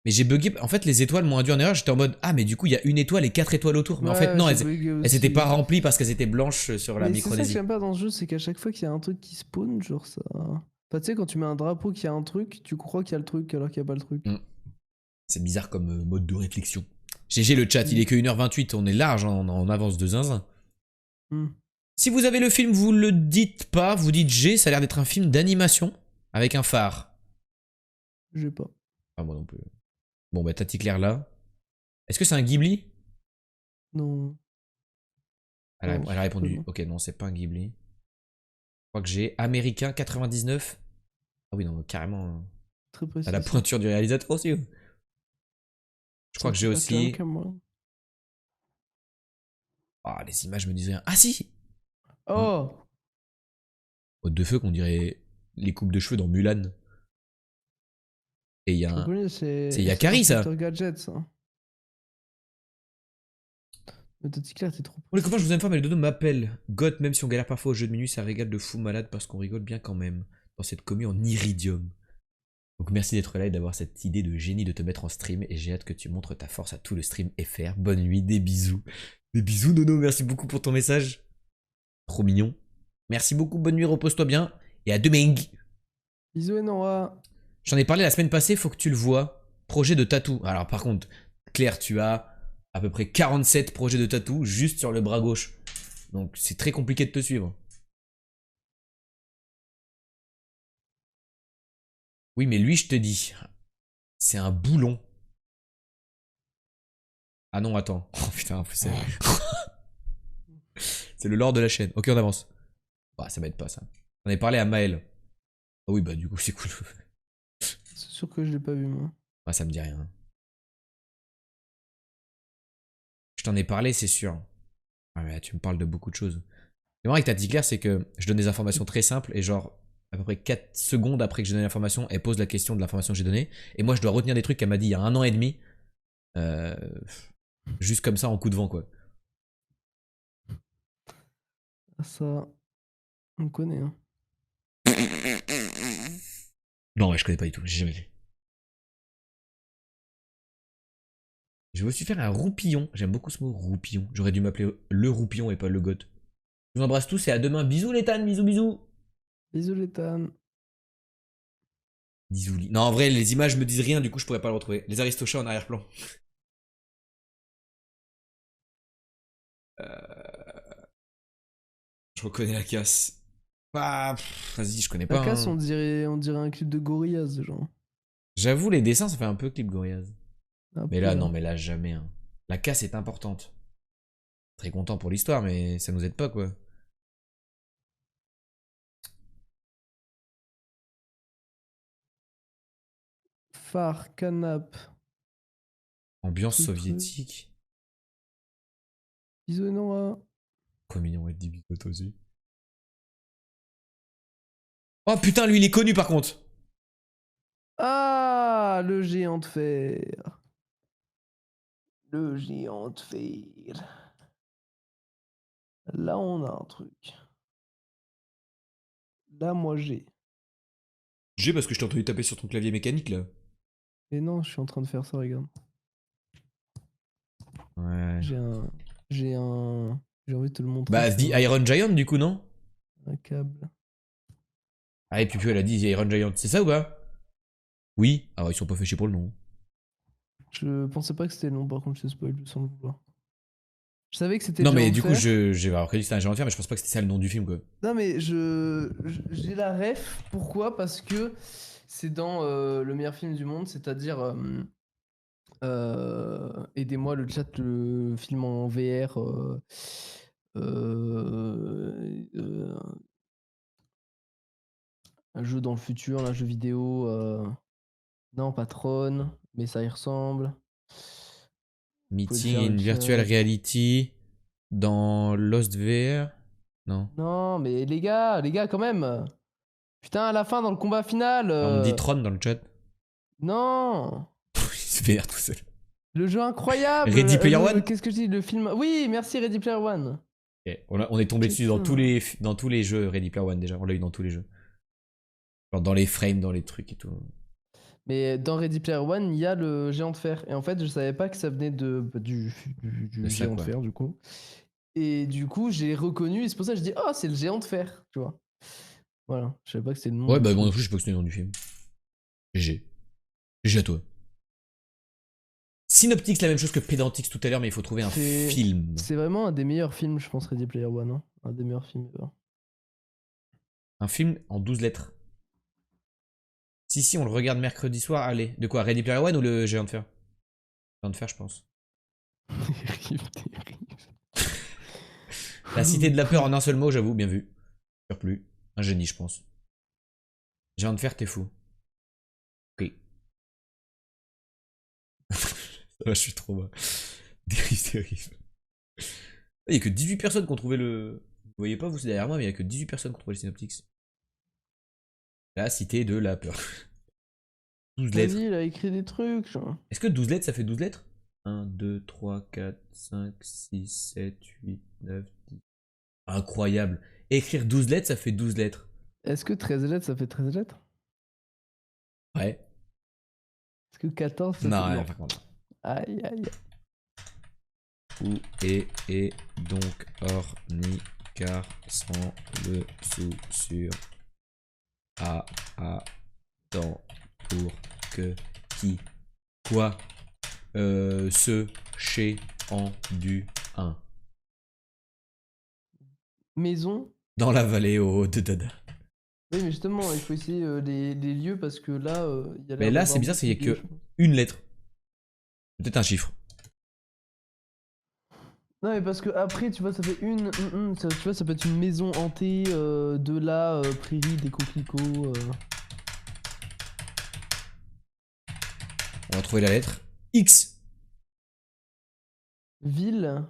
Mais j'ai bugué. En fait, les étoiles m'ont induit en erreur. J'étais en mode ah, mais du coup, il y a une étoile et 4 étoiles autour. Mais en fait, Ouais, non, j'ai elles bugué elles aussi. s'étaient pas remplies parce qu'elles étaient blanches sur la Mais c'est ça que Micronésie. j'aime pas dans ce jeu, c'est qu'à chaque fois qu'il y a un truc qui spawn, genre ça. Enfin, tu sais, quand tu mets un drapeau qui a un truc, tu crois qu'il y a le truc alors qu'il n'y a pas le truc. Mm. C'est bizarre comme mode de réflexion. GG le chat, il est que 1h28, on est large, hein, on avance de zinzin. Hmm. Si vous avez le film, vous le dites pas, vous dites G, ça a l'air d'être un film d'animation avec un phare. J'ai pas. Ah, moi non plus. Bon, bah, Tati Claire là. Est-ce que c'est un Ghibli? Non. Elle a, Non, elle a répondu. non. Ok, non, c'est pas un Ghibli. Je crois que j'ai américain 99. Ah oui, non, carrément. Très précis. À la pointure du réalisateur aussi. Je crois que j'ai aussi. Ah, les images me disent rien. Ah si! Oh! Haute de feu qu'on dirait les coupes de cheveux dans Mulan. Et il y a Je un. reconnais, c'est. C'est Yakari, ça. Inspecteur Gadget, ça. Mais Tati Claire, t'es trop. Bon les copains, je vous aime fort, mais le dodo m'appelle. Goth, même si on galère parfois au jeu de minuit, ça régale de fou malade parce qu'on rigole bien quand même. Dans cette commu en iridium. Donc merci d'être là et d'avoir cette idée de génie de te mettre en stream. Et j'ai hâte que tu montres ta force à tout le stream FR. Bonne nuit, des bisous. Des bisous Nono, merci beaucoup pour ton message. Trop mignon. Merci beaucoup, bonne nuit, repose-toi bien. Et à demain. Bisous et Nora. J'en ai parlé la semaine passée, faut que tu le vois. Projet de tatou. Alors par contre, Claire, tu as à peu près 47 projets de tatou juste sur le bras gauche. Donc c'est très compliqué de te suivre. Oui, mais lui, je te dis, c'est un boulon. Ah non, attends. Oh putain, en plus c'est... c'est le lore de la chaîne. Ok, on avance. Bah, ça m'aide pas, ça. J'en ai parlé à Maël. Ah oui, bah du coup, c'est cool. C'est sûr que je l'ai pas vu, moi. Ah, ça me dit rien. Je t'en ai parlé, c'est sûr. Ah, mais là, tu me parles de beaucoup de choses. Et moi, avec Tati Claire, c'est que je donne des informations très simples et genre, à peu près 4 secondes après que j'ai donné l'information, elle pose la question de l'information que j'ai donnée. Et moi, je dois retenir des trucs qu'elle m'a dit il y a 1 an et demi. Juste comme ça, en coup de vent, quoi. Ah, ça. On connaît, hein. Non, ouais, je connais pas du tout, j'ai jamais vu. Je me suis fait un roupillon. J'aime beaucoup ce mot, roupillon. J'aurais dû m'appeler le roupillon et pas le goth. Je vous embrasse tous et à demain. Bisous les tannes, bisous bisous. Bisous, les Tan. Bisous. Non, en vrai, les images me disent rien, du coup, je pourrais pas le retrouver. Les Aristochats en arrière-plan. Je reconnais la casse. Ah, vas-y, je connais La pas. casse, Hein. on dirait un clip de Gorillaz, genre. J'avoue, les dessins, ça fait un peu clip Gorillaz. Un Mais peu, là, hein. non, mais là, jamais. Hein. La casse est importante. Très content pour l'histoire, mais ça nous aide pas, quoi. Phare, canap. Ambiance Truc, soviétique. Bisous et Nora. Quoi, mignon, être 10 bisous, toi aussi. Oh putain, lui, il est connu par contre. Ah, le géant de fer. Le géant de fer. Là, on a un truc. Là, moi, j'ai. J'ai parce que je t'ai entendu taper sur ton clavier mécanique là. Et non, je suis en train de faire ça, regarde. Ouais. J'ai un. J'ai un. J'ai envie de te le montrer. Bah, ça The va. Iron Giant du coup, non? Un câble. Ah, et puis elle a dit The Iron Giant. C'est ça ou pas? Oui. Ah, ouais, ils sont pas fait chier pour le nom. Je pensais pas que c'était long, par contre, je te spoil sans le vouloir. Je savais que c'était Non, le mais géant du de coup, fer. j'ai reconnu que c'était un géant de fer, mais je pense pas que c'était ça le nom du film, quoi. Non, mais j'ai la ref. Pourquoi? Parce que c'est dans le meilleur film du monde, c'est-à-dire. Aidez-moi le chat, le film en VR. Euh, un jeu dans le futur, un jeu vidéo. Non, pas Tron, mais ça y ressemble. Vous pouvez le Meeting faire le in virtual chat. reality dans Lost VR. Non. Non, mais les gars, quand même. Putain, à la fin, dans le combat final. On me dit Tron dans le chat. Non. Il se vénère tout seul. Le jeu incroyable. Ready Player One. Qu'est-ce que je dis? Le film. Oui, merci Ready Player One. Ok, on est tombé dessus Putain. dans tous les jeux Ready Player One déjà. On l'a eu dans tous les jeux. Genre dans les frames, dans les trucs et tout. Mais dans Ready Player One, il y a le géant de fer. Et en fait, je savais pas que ça venait du De ça, géant de quoi. fer, du coup. Et du coup, j'ai reconnu. Et c'est pour ça que je dis, oh, c'est le géant de fer, tu vois. Voilà. Je savais pas que c'était le nom. Ouais, du bah moi non truc. plus, je sais pas que c'était le nom du film. GG. GG à toi. Synoptics, la même chose que Pedantix tout à l'heure, mais il faut trouver un C'est- film. C'est vraiment un des meilleurs films, je pense, Ready Player One. Hein. Un des meilleurs films ever. Un film en 12 lettres. Si, on le regarde mercredi soir. Allez, de quoi? Ready Player One ou le Géant de Fer? Géant de Fer, je pense. Terrible, terrible. La Cité de la Peur en un seul mot, j'avoue, bien vu. Plus. Un génie, je pense. Géant de Fer, t'es fou. Ok. Là, je suis trop bas. Dérive, dérive. Il y a que 18 personnes qui ont trouvé le... Vous voyez pas, vous, c'est derrière moi, mais il y a que 18 personnes qui ont trouvé le Synoptics. La Cité de la Peur. 12 lettres. Vas-y, il a écrit des trucs, genre. Est-ce que 12 lettres, ça fait 12 lettres? 1, 2, 3, 4, 5, 6, 7, 8, 9, 10. Incroyable. Écrire 12 lettres, ça fait 12 lettres. Est-ce que 13 lettres, ça fait 13 lettres? Ouais. Est-ce que 14, ça Non, fait... ouais, par contre. Aïe, aïe. Où est donc orni car sans le sous sur attends pour que qui quoi ce chez en du 1 Maison. dans la vallée au haut de Dada. Oui, mais justement, il faut essayer les lieux parce que là, il y a Mais l'air là, d'avoir c'est bizarre, c'est beaucoup qu'il y a de que choses. une lettre. Peut-être un chiffre. Non, mais parce que après, tu vois, ça fait tu vois, ça peut être une maison hantée, de la prairie, des coquelicots. On va trouver la lettre. X. Ville.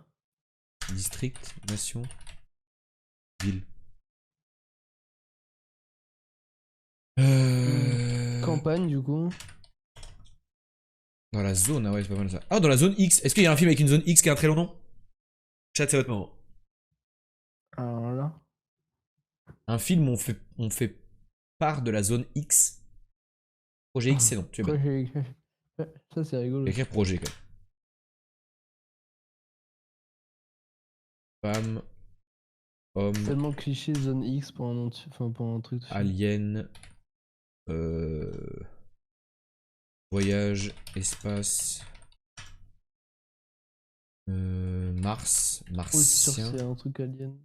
District, nation, ville. Campagne, du coup. Dans la zone, ah ouais, c'est pas mal ça. Ah, dans la zone X. Est-ce qu'il y a un film avec une zone X qui a un très long nom? Chat, c'est votre moment. Alors là. Un film où on fait part de la zone X. Projet X, c'est non. Tu es Quoi, bonne. j'ai- Ça, c'est Je rigolo. vais écrire projet quand même. Femme, homme, Tellement cliché zone X pour un nom enfin, pour un truc. alien, voyage, espace, Mars, Oui, c'est sûr que martien, c'est un truc alien.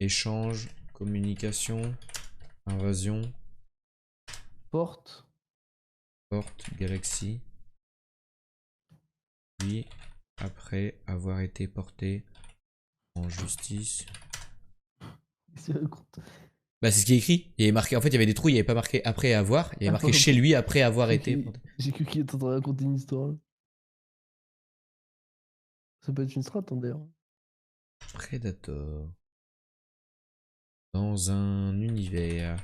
échange, communication, invasion, Porte. porte, galaxie. Puis, après avoir été porté en justice. Qu'est-ce qu'il raconte? Bah, c'est ce qui est écrit. Il y avait marqué, en fait, il y avait des trous, il n'y avait pas marqué après avoir. Il y avait marqué Attends, chez lui après avoir été. J'ai cru qu'il était en train de raconter une histoire là. Ça peut être une strat, hein, d'ailleurs. Predator. Dans un univers.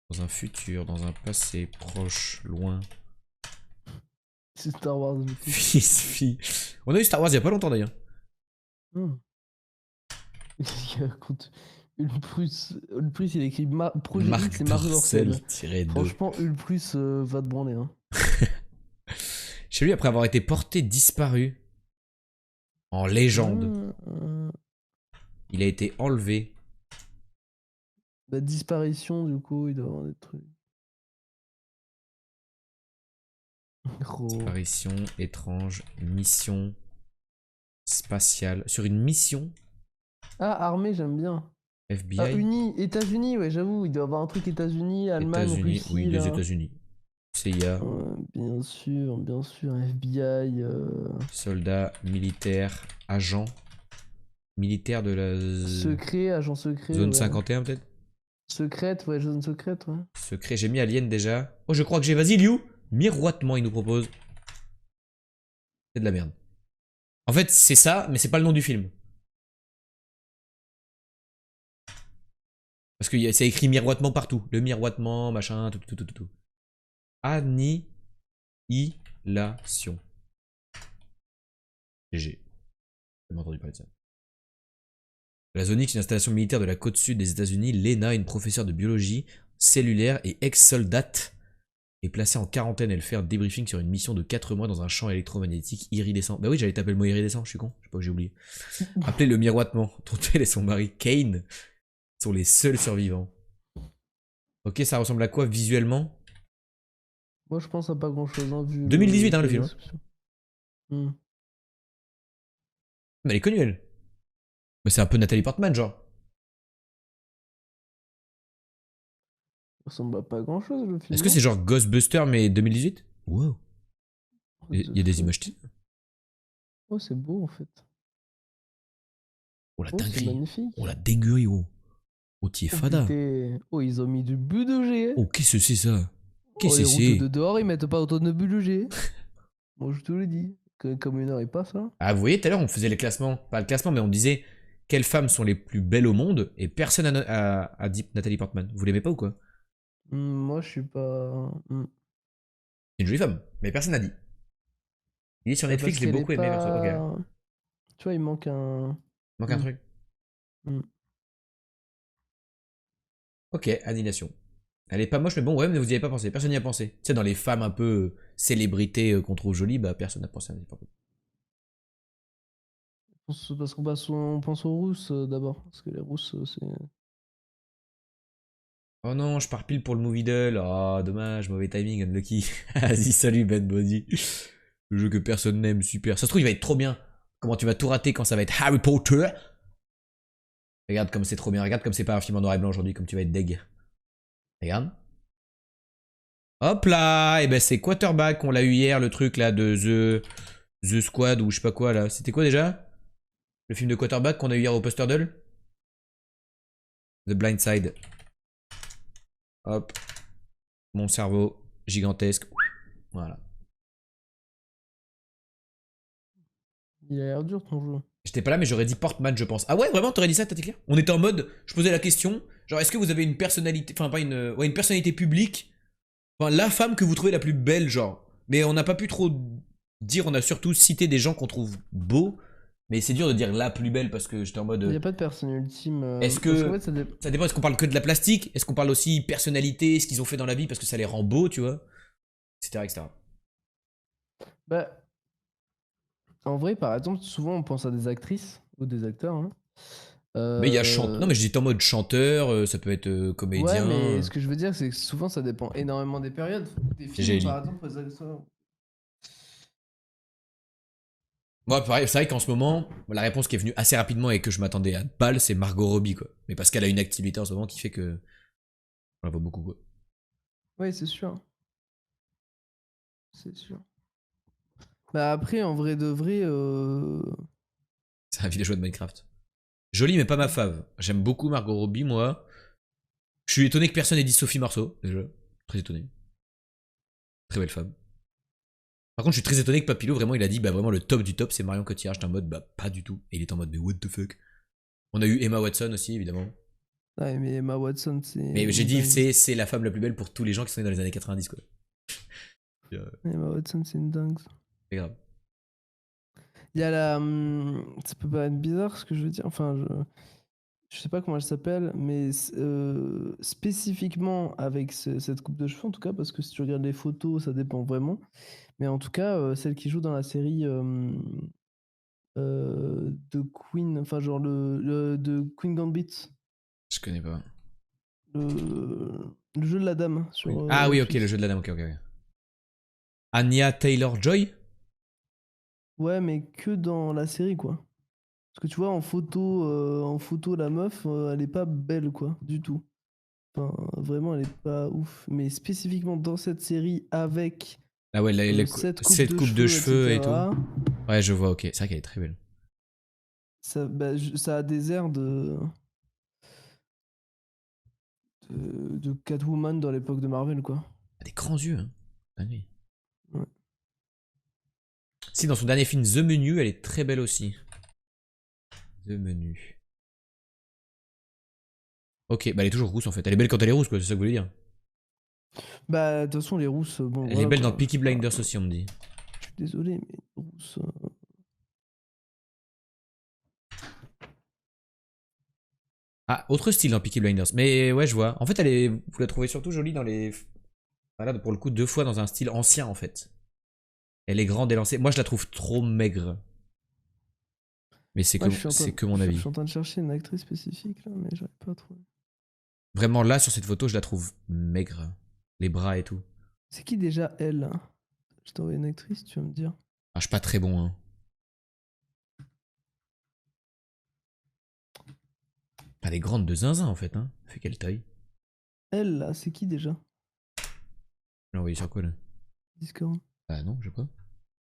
Dans un futur, dans un passé proche, loin. C'est Star Wars du coup. Fils, fille. On a eu Star Wars il y a pas longtemps d'ailleurs. Qu'est-ce qu'il raconte? Ulprus, il a écrit Projet Marc X et Marie Morcel. Dorcel-2. Franchement, Ulprus va te branler. Hein. Chez lui après avoir été porté disparu. En légende. Il a été enlevé. Bah, disparition, du coup, il doit y avoir des trucs. Gros. Disparition, étrange, mission. spatiale. Sur une mission Ah, armée, j'aime bien. FBI. Ah, États-Unis, ouais, j'avoue, il doit y avoir un truc États-Unis, Allemagne, États-Unis. Russie. Oui, les là. États-Unis. CIA. Bien sûr, FBI. Soldats, militaires, agents. Militaires de la Secret, agent secret. zone ouais. 51 peut-être. Secrète, ouais, zone secrète, ouais. Secret, j'ai mis Alien déjà. Oh, je crois que j'ai. Vas-y, Liu. Miroitement, il nous propose. C'est de la merde. En fait, c'est ça, mais c'est pas le nom du film. Parce que c'est écrit miroitement partout. Le miroitement, machin, tout. Annihilation. GG. J'ai entendu parler de ça. La Zone X, une installation militaire de la côte sud des États-Unis. Lena, une professeure de biologie cellulaire et ex-soldate, est placée en quarantaine. Elle fait un débriefing sur une mission de 4 mois dans un champ électromagnétique iridescent. Bah oui, j'allais taper le mot iridescent, je suis con. Je sais pas que j'ai oublié. Appelez le miroitement. Tontel et son mari Kane sont les seuls survivants. Ok, ça ressemble à quoi visuellement? Moi, je pense à pas grand-chose, hein, vu 2018, hein, le la film. description. Hmm. Mais elle est connue, elle. Mais c'est un peu Nathalie Portman, genre. Ça ressemble à pas grand-chose, le film. Est-ce que c'est genre Ghostbusters, mais 2018? Wow. What Il y a the des fuck. images stylées. Oh, c'est beau, en fait. Oh la Oh, c'est dinguerie. magnifique. Oh la dinguerie, oh. Oh, t'y es fada. putain. Oh, ils ont mis du budget. Oh, qu'est-ce que c'est ça? Oh, Qu'est-ce les que routes c'est? de dehors, ils mettent pas autant de budget. Moi, je te le dis. Comme une heure, il passe, hein. Ah, vous voyez, tout à l'heure, on faisait les classements. Pas le classement, mais on disait quelles femmes sont les plus belles au monde. Et personne a dit Nathalie Portman. Vous l'aimez pas ou quoi? Moi, je suis pas. C'est une jolie femme, mais personne n'a dit. Il est sur Netflix, je l'ai beaucoup aimé. Perso. Ok. Tu vois, il manque un. Il manque un Mm. truc. Mm. Ok, Annihilation. Elle est pas moche, mais bon, ouais, mais vous y avez pas pensé. Personne n'y a pensé. Tu sais, dans les femmes un peu célébrités qu'on trouve jolies, bah personne n'a pensé à Nathalie Portman. Parce on pense aux rousses d'abord. Parce que les rousses, c'est. Oh non, je pars pile pour le movie doll. Oh, dommage, mauvais timing, unlucky. Vas-y, salut, Bad Body. Le jeu que personne n'aime, super. Ça se trouve, il va être trop bien. Comment tu vas tout rater quand ça va être Harry Potter? Regarde comme c'est trop bien. Regarde comme c'est pas un film en noir et blanc aujourd'hui, comme tu vas être deg. Regarde. Hop là. Et ben c'est Quarterback. On l'a eu hier, le truc là de The Squad ou je sais pas quoi là. C'était quoi déjà? Le film de Quarterback qu'on a eu hier au Poster Doll? The Blind Side. Hop. Mon cerveau gigantesque. Voilà. Il a l'air dur ton jeu. J'étais pas là, mais j'aurais dit Portman, je pense. Ah ouais, vraiment, t'aurais dit ça, t'étais clair? On était en mode, je posais la question, genre, est-ce que vous avez une personnalité, enfin, pas une, ouais, une personnalité publique, enfin, la femme que vous trouvez la plus belle, genre. Mais on n'a pas pu trop dire, on a surtout cité des gens qu'on trouve beaux, mais c'est dur de dire la plus belle parce que j'étais en mode. Il n'y a pas de personne ultime. Est-ce parce que qu'en fait, ça dépend, est-ce qu'on parle que de la plastique? Est-ce qu'on parle aussi personnalité, ce qu'ils ont fait dans la vie parce que ça les rend beaux, tu vois? Etc. etc. Bah, en vrai, par exemple, souvent on pense à des actrices ou des acteurs. Hein. Mais il y a chanteur. Non, mais j'étais en mode chanteur, ça peut être comédien. Ouais, mais ce que je veux dire, c'est que souvent ça dépend énormément des périodes. Des J'ai films, dit. par exemple, ça. Moi, pareil, c'est vrai qu'en ce moment, la réponse qui est venue assez rapidement et que je m'attendais à balle, c'est Margot Robbie, quoi. Mais parce qu'elle a une activité en ce moment qui fait que. On la voit beaucoup, quoi. Oui, c'est sûr. C'est sûr. Bah après, en vrai de vrai, C'est un villageois de Minecraft. Joli, mais pas ma fave. J'aime beaucoup Margot Robbie, moi. Je suis étonné que personne ait dit Sophie Marceau, déjà. Très étonné. Très belle femme. Par contre, je suis très étonné que Papilou, vraiment, il a dit, bah vraiment, le top du top, c'est Marion Cotillard. J'étais en mode, bah pas du tout. Et il est en mode, mais what the fuck. On a eu Emma Watson aussi, évidemment. ouais, mais Emma Watson, c'est. Mais j'ai dit, c'est la femme la plus belle pour tous les gens qui sont nés dans les années 90, quoi. Emma Watson, c'est une dingue. C'est grave. Il y a la. Ça peut pas être bizarre ce que je veux dire. Enfin, je sais pas comment elle s'appelle, mais spécifiquement avec cette coupe de cheveux, en tout cas, parce que si tu regardes les photos, ça dépend vraiment. Mais en tout cas, celle qui joue dans la série de Queen, enfin, genre de Queen Gambit, Je connais pas. le jeu de la dame sur. Ah oui, ok, Netflix. le jeu de la dame, ok. Anya Taylor-Joy? Ouais, mais que dans la série, quoi. Parce que tu vois, en photo, la meuf, elle est pas belle, quoi, du tout. Enfin, vraiment, elle est pas ouf. Mais spécifiquement dans cette série, avec Ah ouais, cette coupe de de cheveux, cheveux et tout. etc., Ouais, je vois, ok. C'est vrai qu'elle est très belle. ça, bah, ça a des airs de Catwoman dans l'époque de Marvel, quoi. Elle a des grands yeux, hein. Dingue. Ouais. Si, dans son dernier film The Menu, elle est très belle aussi. The Menu. Ok, bah elle est toujours rousse en fait. Elle est belle quand elle est rousse, quoi, c'est ça que vous voulez dire. Bah, de toute façon, les rousses, bon, Elle est voilà, belle dans quoi. Peaky Blinders aussi, on me dit. Je suis désolé, mais les rousses. Ah, autre style dans Peaky Blinders. Mais ouais, je vois. En fait, vous la trouvez surtout jolie dans les. Voilà, pour le coup, 2 fois dans un style ancien en fait. Elle est grande et lancée. Moi, je la trouve trop maigre. Mais Moi, c'est que mon je avis. suis en train de chercher une actrice spécifique, là, mais j'arrive pas à trouver. Vraiment, là, sur cette photo, je la trouve maigre. Les bras et tout. C'est qui déjà elle, hein? Je t'envoie une actrice, tu vas me dire. Ah, je suis pas très bon, hein. Elle est grande de zinzin en fait, hein. Elle fait quelle taille? Elle, là, c'est qui déjà? Là, vous voyez sur quoi là? Discord. Ah non, je sais pas.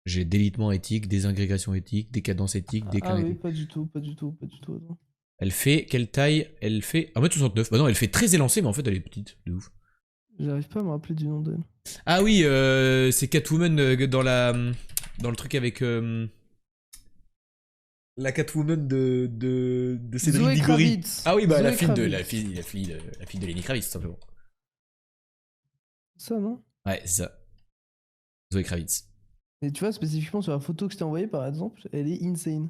J'ai délitement éthique, désagrégation éthique, décadence éthique, déclin Ah oui, éthique. pas du tout, pas du tout, pas du tout. Attends. Elle fait quelle taille? Elle fait 1m69. Bah non, elle fait très élancée, mais en fait, elle est petite. De ouf. J'arrive pas à me rappeler du nom d'elle. Ah oui, c'est Catwoman dans le truc avec la Catwoman de Cédric Zoé Diggory. Kravitz. Ah oui, bah Zoé Kravitz. la fille de Lenny Kravitz, tout simplement. Ça, non? Ouais, c'est ça. Zoé Kravitz. Et tu vois, spécifiquement sur la photo que je t'ai envoyée, par exemple, elle est insane.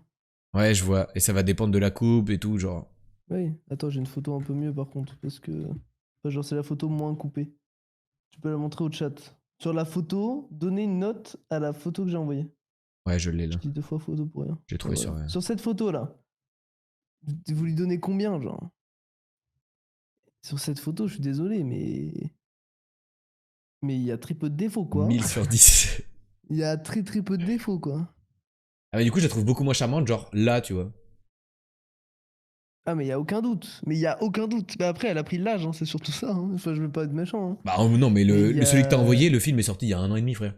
Ouais, je vois. Et ça va dépendre de la coupe et tout, genre. Oui, attends, j'ai une photo un peu mieux par contre, parce que. Enfin, genre, c'est la photo moins coupée. Tu peux la montrer au chat. Sur la photo, donnez une note à la photo que j'ai envoyée. Ouais, je l'ai là. Je dis 2 fois photo pour rien. J'ai trouvé Voilà. sur. Sur cette photo-là, vous lui donnez combien, genre? Sur cette photo, je suis désolé, mais. Mais il y a très peu de défauts, quoi. 1000 sur 10. Il y a très très peu de défauts, quoi. Ah, mais du coup, je la trouve beaucoup moins charmante, genre là, tu vois. Ah, mais il y a aucun doute. Mais il y a aucun doute. Bah après, elle a pris l'âge, hein, c'est surtout ça. Hein. Enfin, je veux pas être méchant. Hein. Bah oh, non, mais Mais il y celui que t'as a... envoyé, le film est sorti il y a 1 an et demi, frère.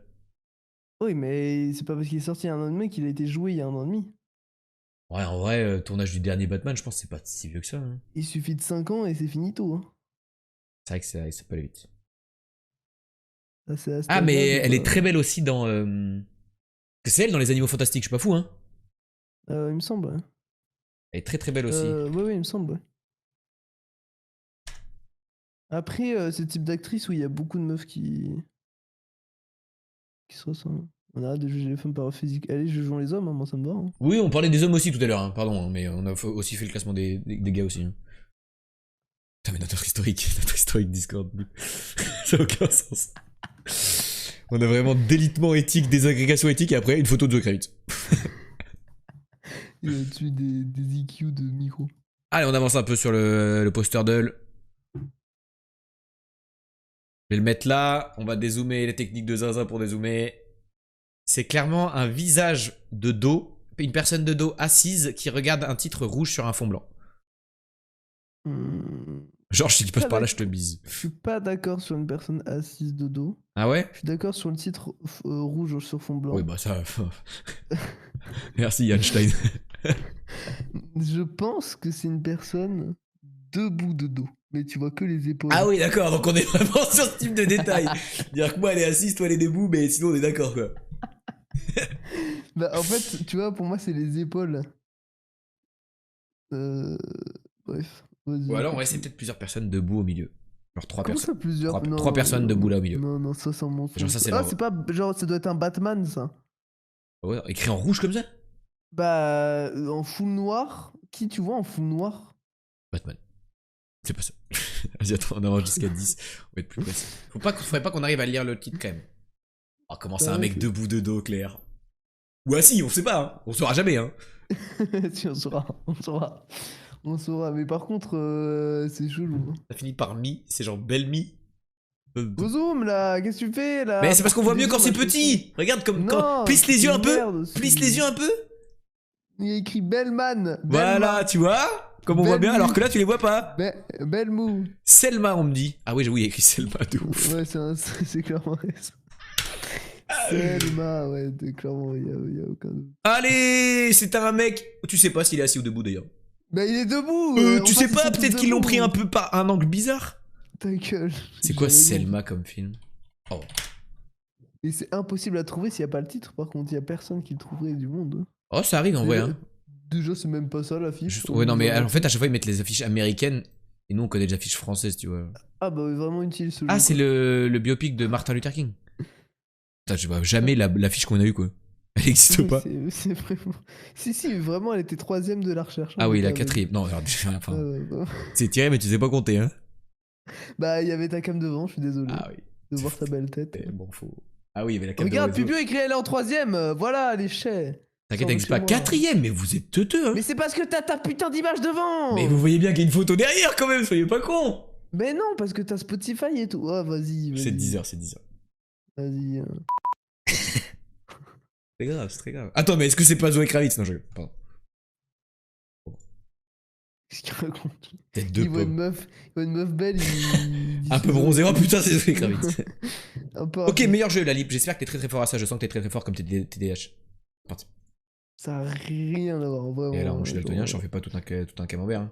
Oui, mais c'est pas parce qu'il est sorti il y a un an et demi qu'il a été joué il y a un an et demi. Ouais, en vrai, tournage du dernier Batman, je pense que c'est pas si vieux que ça. Hein. Il suffit de 5 ans et c'est finito. Hein. C'est vrai que ça peut aller vite. Là, c'est à cet Ah, mais âge-là, elle est très belle aussi dans. Que c'est elle dans Les Animaux Fantastiques, je suis pas fou, hein. il me semble. Ouais. Elle est très très belle aussi. Ouais, il me semble. Ouais. Après, ce type d'actrice où il y a beaucoup de meufs qui se ressemblent. On arrête de juger les femmes par leur physique. Allez, jugeons les hommes, hein, moi ça me va. Hein. Oui, on parlait des hommes aussi tout à l'heure, hein, pardon, hein, mais on a aussi fait le classement des gars aussi. Hein. Putain, mais notre historique Discord, ça n'a aucun sens. On a vraiment délitement éthique, désagrégation éthique, et après une photo de The Kravitz. Il y a au-dessus des EQ de micro. Allez, on avance un peu sur le poster d'Hull. Je vais le mettre là, on va dézoomer les techniques de Zinzin pour dézoomer. C'est clairement un visage de dos, une personne de dos assise qui regarde un titre rouge sur un fond blanc. Genre, si tu passes par là, je te bise. Je suis pas d'accord sur une personne assise de dos. Ah ouais? Je suis d'accord sur le titre rouge sur fond blanc. Oui, bah ça. Merci Einstein. Je pense que c'est une personne debout de dos. Mais tu vois que les épaules. Ah oui, d'accord, donc on est vraiment sur ce type de détail. Dire que moi, elle est assise, toi, elle est debout, mais sinon, on est d'accord, quoi. Bah, en fait, tu vois, pour moi, c'est les épaules. Bref. Ou alors, ouais, c'est peut-être plusieurs personnes debout au milieu. Genre 3 Comment personnes. ça, plusieurs? Non, 3 personnes debout là au milieu. Non, ça, c'est un mensonge. Genre, ça, c'est Ah, leur- c'est pas. Genre, ça doit être un Batman, ça. Ouais, écrit en rouge comme ça? Bah, en full noir. Qui tu vois en full noir? Batman. C'est pas ça. Vas-y, attends, on avance jusqu'à 10. On va être plus précis. Faudrait pas qu'on arrive à lire le titre quand même. Oh, comment c'est un mec ok. debout de dos, Claire? Ou assis, on sait pas, hein. On saura jamais, hein. Si, on saura. On saura. Mais par contre, c'est chelou. Hein. Ça finit par mi, c'est genre belle mi. Go zoom là, qu'est-ce que tu fais là? Mais c'est parce qu'on voit Partout mieux des quand zooms, c'est moi, je fais ça. petit. Regarde comme Non, quand plisse les c'est yeux un une peu. merde aussi. Plisse les yeux un peu. Il y a écrit Bellman. Voilà, tu vois. Comme on voit bien, alors que là tu les vois pas. Belmou. Selma, on me dit. Ah oui, j'avoue, il y a écrit Selma de ouf. Ouais, c'est clairement ça. Selma, ouais, clairement, il y a aucun doute. Allez, c'est un mec. Tu sais pas s'il est assis ou debout d'ailleurs. Bah, il est debout. Tu enfin, sais ils pas, sont tous peut-être qu'ils l'ont debout. pris un peu par un angle bizarre. Ta gueule. C'est quoi J'ai raison. Selma comme film? Oh. Et c'est impossible à trouver s'il n'y a pas le titre, par contre, il n'y a personne qui le trouverait du monde. Oh, ça arrive en vrai. Hein. Déjà, c'est même pas ça l'affiche. Ouais, non, mais en fait, à chaque fois, ils mettent les affiches américaines et nous, on connaît des affiches françaises, tu vois. Ah, bah, vraiment utile ce jeu. Ah, c'est le biopic de Martin Luther King. Putain, je vois jamais l'affiche qu'on a eue, quoi. Elle n'existe pas. C'est vraiment. Si, vraiment, elle était 3ème de la recherche. Ah oui, la donc, 4ème. Non, alors, enfin, ouais. c'est tiré, mais tu sais pas compter, hein. Bah, il y avait ta cam devant, je suis désolé Ah oui. de voir ta belle tête. Bon, faut. Ah oui, il y avait la carte Regarde, de Pupio écrit elle est en 3ème. Voilà, les chais. T'inquiète, t'inquiète pas. 4ème, mais vous êtes teuteux, hein. Mais c'est parce que t'as ta putain d'image devant. Mais vous voyez bien qu'il y a une photo derrière, quand même, soyez pas cons. Mais non, parce que t'as Spotify et tout. Ah, vas-y. C'est 10h, c'est 10h. Vas-y. C'est grave, c'est très grave. Attends, mais est-ce que c'est pas Zoé Kravitz? Non, je. Pardon. Qu'est-ce qu'il raconte? Tête de Il voit pomme. une meuf belle, il dit Un peu c'est bronzé. Zoé. Oh putain, c'est Zoé Kravitz. Un peu Ok, rapide. meilleur jeu, la Lip. J'espère que t'es très très fort à ça. Je sens que t'es très très fort comme TDH. Parti. Ça a rien à voir, vraiment. Et là, je suis genre, daltonien, j'en fais pas tout un camembert. Hein.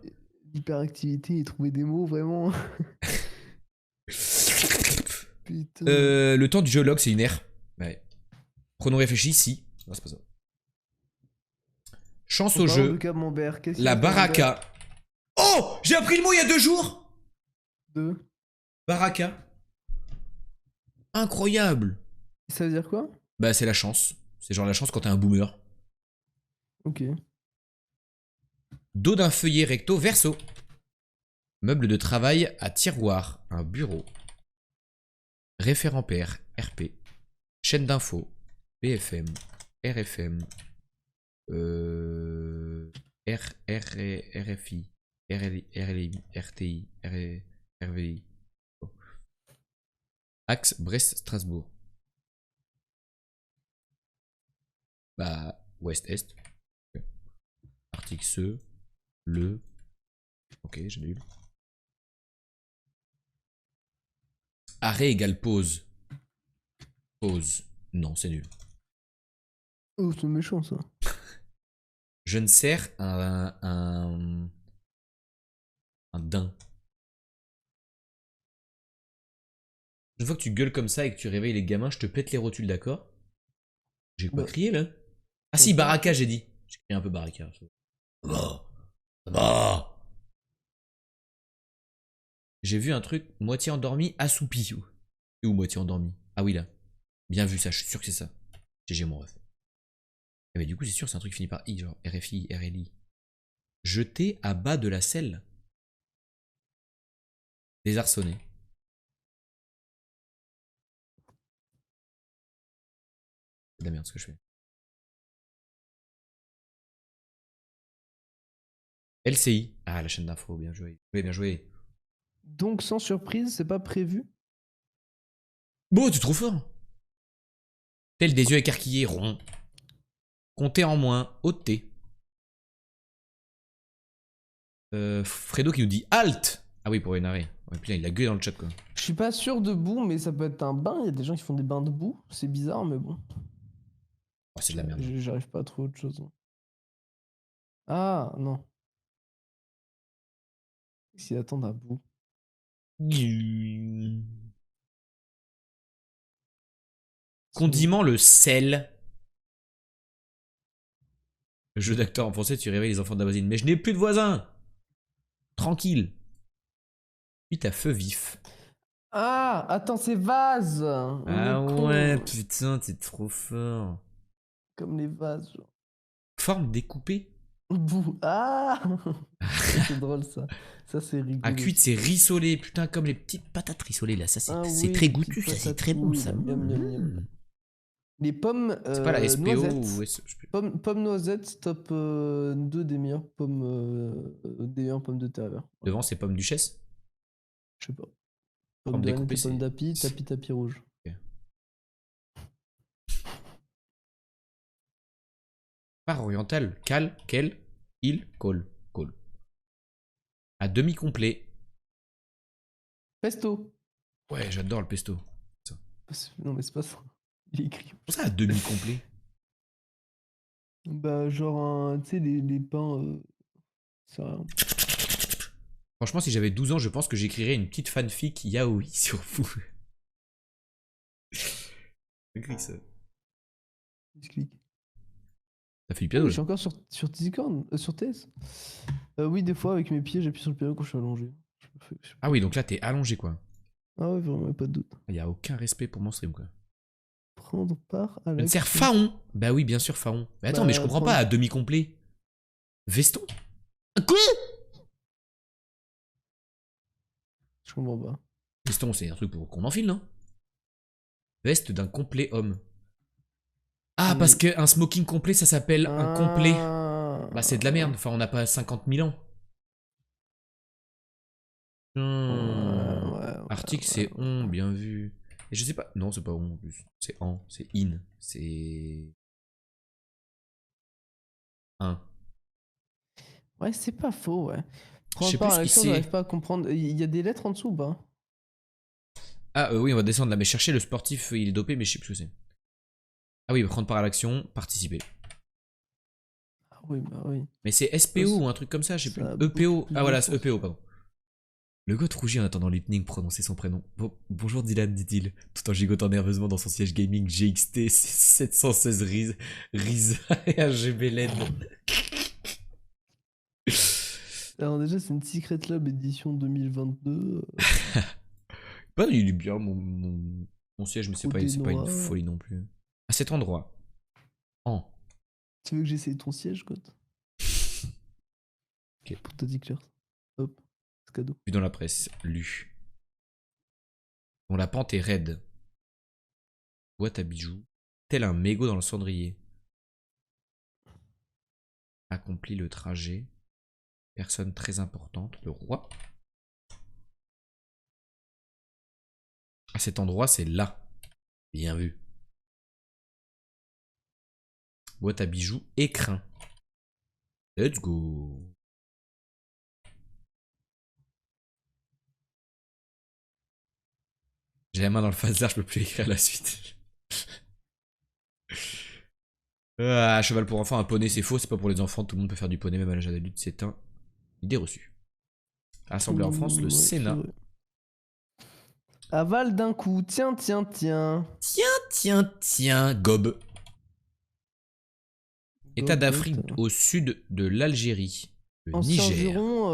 L'hyperactivité et trouver des mots, vraiment. Putain. Le temps du géologue, c'est une ère. Ouais. Pronom réfléchi, si. Non, c'est pas ça. Chance On au parle jeu. de camembert. Qu'est-ce qu'il y La a, camembert baraka. Oh, j'ai appris le mot il y a 2 jours. De... Baraka. Incroyable. Ça veut dire quoi? Bah, c'est la chance. C'est genre la chance quand t'es un boomer. Ok. Dos d'un feuillet recto verso. Meuble de travail à tiroir. Un bureau. Référent père. RP. Chaîne d'info. BFM. RFM. RFI. RLI. RTI. RVI. Axe Brest-Strasbourg. Bah, Ouest-Est. Okay. Article CE. Le. Ok, j'ai lu. Arrêt égale pause. Pause. Non, c'est nul. Oh, c'est méchant ça. Je ne sers un daim. Une fois que tu gueules comme ça et que tu réveilles les gamins, je te pète les rotules, d'accord? J'ai pas Bah. crié là? Ah si, baraka, j'ai dit. J'ai crié un peu baraka. J'ai vu un truc moitié endormi, assoupi. Ou moitié endormi. Ah oui là. Bien vu ça, je suis sûr que c'est ça. GG mon ref. Eh mais du coup c'est sûr c'est un truc fini par I, genre RFI, RLI. Jeté à bas de la selle. Désarçonné. C'est de la merde ce que je fais. LCI. Ah la chaîne d'info, bien joué. Bien joué. Donc, sans surprise, c'est pas prévu? Bon, tu es trop fort. Tel des yeux écarquillés, ronds. Compter en moins, ôter. Fredo qui nous dit halt. Ah oui, pour énerver. Ouais, putain, il a gueulé dans le chat quoi. Je suis pas sûr de boue, mais ça peut être un bain. Il y a des gens qui font des bains de boue. C'est bizarre, mais bon. Oh, c'est de la merde. J'arrive pas à trouver autre chose. Ah, non. S'ils attendent à bout. Condiment le sel. Le jeu d'acteur en français, tu réveilles les enfants de la voisine. Mais je n'ai plus de voisins. Tranquille. Puis à feu vif. Ah, attends, c'est vase. On Ah est con. ouais, putain, t'es trop fort. Comme les vases, genre. Forme découpée. Boue. Ah. C'est drôle ça. Ça, c'est rigolo. À cuite, c'est rissolé. Putain, comme les petites patates rissolées là. Ça, c'est Ah c'est oui, très les goûtu, petites ça, c'est patates très bon ça. rouges. Miam, miam, miam. Les pommes C'est pas la SPO noisettes. ou Pommes noisettes, top 2 des meilleures pommes de terre. Devant, c'est pomme duchesse. Je sais pas. Pomme Forme de découpée, pomme c'est- d'api, tapis rouge. Part orientale. Cal, quel, il, col. Col. À demi complet. Pesto. Ouais, j'adore le pesto. Non, mais c'est pas ça. Il est écrit. Comment ça à demi complet? Bah, genre, tu sais, les pains. C'est rien. Franchement, si j'avais 12 ans, je pense que j'écrirais une petite fanfic yaoi sur vous. Écrit ça. Explique. Ça fait du Ah, piano mais là. je suis encore sur Discord, sur TS. Oui, des fois, avec mes pieds, j'appuie sur le piano quand je suis allongé. Ah oui, donc là, t'es allongé quoi. Ah ouais, vraiment, y a pas de doute. Il y a aucun respect pour mon stream quoi. Prendre part à Je la. ne sers Faon. Bah oui, bien sûr, Faon. Mais attends, Bah, mais je comprends pas prendre- à demi complet. Veston? Quoi? Je comprends pas. Veston, c'est un truc pour qu'on enfile, non? Veste d'un complet homme. Ah, parce qu'un smoking complet, ça s'appelle un complet. Bah, c'est de la merde. Enfin, on n'a pas 50 000 ans. Article, c'est on, bien vu. Et je sais pas. Non, c'est pas on en plus. C'est en, c'est in. C'est. Un. Ouais, c'est pas faux, ouais. Je Prendre sais part plus à ce qui l'action, c'est. j'arrive pas à comprendre. Il y a des lettres en dessous ou pas? Ah, oui, on va descendre là. Mais chercher le sportif, il est dopé, mais je sais plus ce que c'est. Ah oui, prendre part à l'action, participer. Ah oui, bah oui. Mais c'est SPO ou un truc comme ça, je sais plus. Ça a EPO. beaucoup plus Ah voilà, de c'est sens. EPO, pardon. Le goth rougit en attendant Lightning prononcer son prénom. Bonjour Dylan, dit-il, tout en gigotant nerveusement dans son siège gaming GXT 716 Riza et RGB LED. Alors déjà, c'est une Secret Lab édition 2022. Bah, il est bien mon siège, mais c'est pas une noir. folie non plus. À cet endroit. En. Tu veux que j'essaye ton siège, quoi? Ok. Pour ta t-shirt. Hop, c'est cadeau. Vu dans la presse, lu. Dont la pente est raide. Boîte à bijoux. Tel un mégot dans le cendrier. Accomplit le trajet. Personne très importante, le roi. À cet endroit, c'est là. Bien vu. Boîte à bijoux, écrin. Let's go. J'ai la main dans le phasar, je peux plus écrire la suite. Ah, cheval pour enfants, un poney, c'est faux, c'est pas pour les enfants, tout le monde peut faire du poney, même à l'âge adulte, c'est une idée reçue. Assemblée en France, le Ouais, c'est Sénat. vrai. Aval d'un coup, tiens, tiens, tiens. Tiens, Gob. État Gob, d'Afrique putain. au sud de l'Algérie. Le Ancien Niger. juron,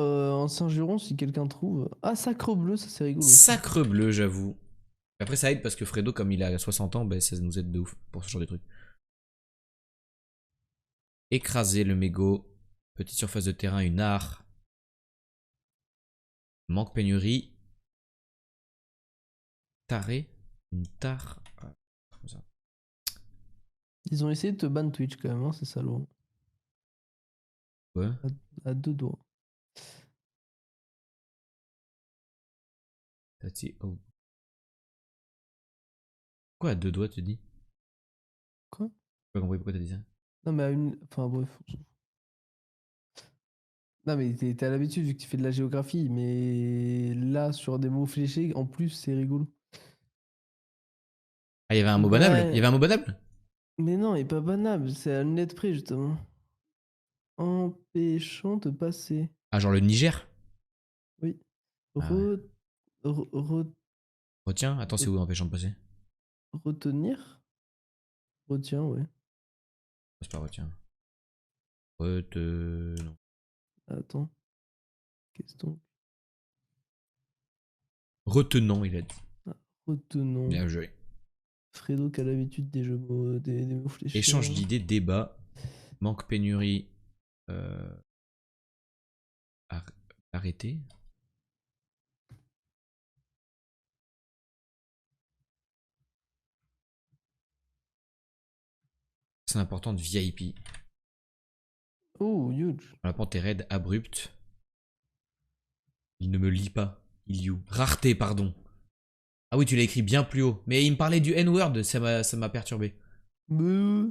ancien juron, si quelqu'un trouve. Ah, sacre bleu, ça c'est rigolo. aussi. Sacre bleu, j'avoue. Après, ça aide parce que Fredo, comme il a 60 ans, ben, ça nous aide de ouf pour ce genre de trucs. Écraser le mégot. Petite surface de terrain, une art. Manque pénurie. Taré. Une tare. Ah, comme ça. Ils ont essayé de te ban Twitch quand même, hein, c'est salaud. Ouais. À deux doigts. Tati. Oh. Quoi à deux doigts, tu dis? Quoi? J'ai pas compris pourquoi t'as dit ça. Non, mais à une. Enfin, bref. on s'en fout. Non, mais t'es à l'habitude vu que tu fais de la géographie, mais là, sur des mots fléchés, en plus, c'est rigolo. Ah, il y avait un mot banable? Ouais. Il y avait un mot banable? Mais non, il est pas banable, c'est à une lettre près, justement. Empêchant de passer. Ah, genre le Niger? Oui. Ah ouais. Retiens? Attends, c'est où empêchant de passer? Retenir? Retiens, ouais. C'est pas retiens. Non. Attends. Question. Retenant, il a dit. Retenons. Bien joué. Fredo qui a l'habitude des jeux mots, des mots fléchés. Échange hein. d'idées, débat. Manque pénurie. Arrêter. C'est important de VIP. Oh, huge. La pente est raide, abrupte. Il ne me lit pas. Il you. Rareté, pardon. Ah oui, tu l'as écrit bien plus haut. Mais il me parlait du N-word, ça m'a perturbé. Mais...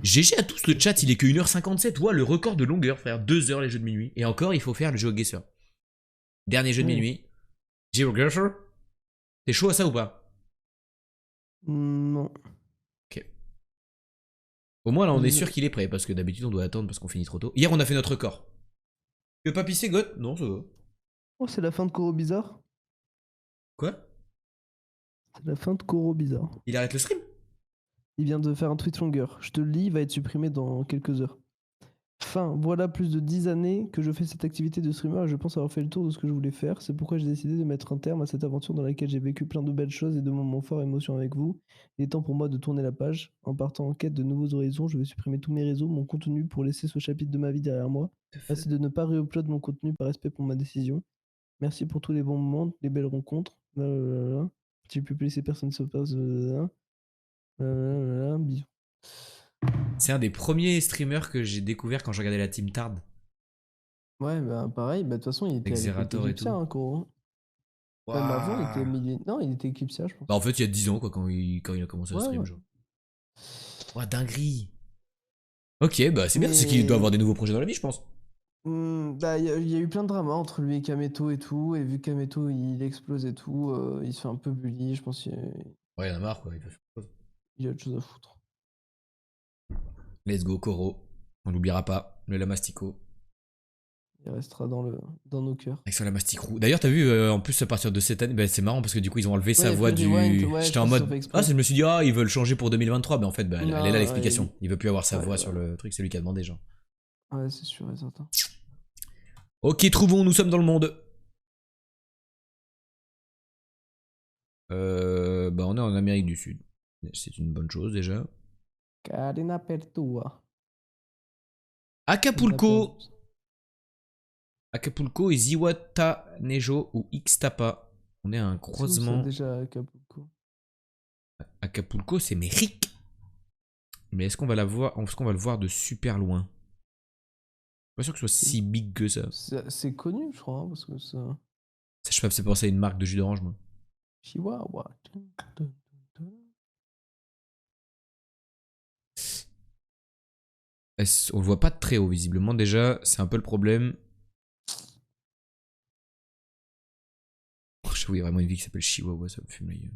GG à tous, le chat, il est que 1h57. Ouais, le record de longueur, frère. 2 heures les jeux de minuit. Et encore, il faut faire le GeoGuessr. Dernier jeu de minuit. GeoGuessr. T'es chaud à ça ou pas? Non. Ok. Au moins, là, on est Je- sûr qu'il est prêt. Parce que d'habitude, on doit attendre parce qu'on finit trop tôt. Hier, on a fait notre record. Tu veux pas pisser, God? Non, ça va. Oh, c'est la fin de Koro Bizarre. Quoi? C'est la fin de Koro Bizarre. Il arrête le stream? Il vient de faire un tweet longueur. Je te le lis, il va être supprimé dans quelques heures. Fin, voilà plus de 10 années que je fais cette activité de streamer et je pense avoir fait le tour de ce que je voulais faire. C'est pourquoi j'ai décidé de mettre un terme à cette aventure dans laquelle j'ai vécu plein de belles choses et de moments forts émotions avec vous. Il est temps pour moi de tourner la page. En partant en quête de nouveaux horizons, je vais supprimer tous mes réseaux, mon contenu pour laisser ce chapitre de ma vie derrière moi. Merci de ne pas réupload mon contenu par respect pour ma décision. Merci pour tous les bons moments, les belles rencontres. Blablabla. Si tu peux laisser personne se passe. Bisous. C'est un des premiers streamers que j'ai découvert quand je regardais la Team Tard. Ouais, bah pareil, bah de toute façon, il était Avec à l'époque Zerator et Eclipsia, tout. hein, Koro. Même avant, il était Non, il était Eclipsia, je pense. Bah, en fait, il y a 10 ans, quoi, quand il a commencé à Ouais, stream, ouais. genre. Ouah, dinguerie. Ok, bah c'est bien, c'est Mais- qu'il doit avoir des nouveaux projets dans la vie, je pense. Bah, il y a eu plein de dramas entre lui et Kameto et tout, et vu que Kameto il explose et tout, il se fait un peu bully, je pense Ouais, il en a marre, quoi. Il peut faire autre chose. il y a autre chose à foutre. Let's go, Koro. On l'oubliera pas. Le Lamastico. Il restera dans nos cœurs. Avec son Lamasticrou. D'ailleurs, t'as vu, en plus, à partir de cette année, bah, c'est marrant parce que du coup, ils ont enlevé sa il y a voix plus du. Rewind, ouais, J'étais je en pense qu'ils ont mode. fait exprès. Je me suis dit, ah, ils veulent changer pour 2023. Mais en fait, bah, elle est là Non, l'explication. ouais, Il veut plus avoir sa ouais, voix ouais. sur le truc, c'est lui qui a demandé, genre. Ouais, c'est sûr et certain. Ok, trouvons, nous sommes dans le monde. Bah, on est en Amérique du Sud. C'est une bonne chose déjà. Karina Pertua. Acapulco. Acapulco et Zihuatanejo ou Ixtapa. On est à un C'est où, ça, croisement. déjà Acapulco. Acapulco, c'est Mexique. Mais est-ce qu'on va le voir de super loin? Pas sûr que ce soit si big que ça. C'est connu, je crois, hein, parce que ça. Je sais pas, c'est penser à une marque de jus d'orange, moi. Chihuahua. On le voit pas de très haut, visiblement. Déjà, c'est un peu le problème. Je vois, il y a vraiment une ville qui s'appelle Chihuahua, ça me fume les yeux.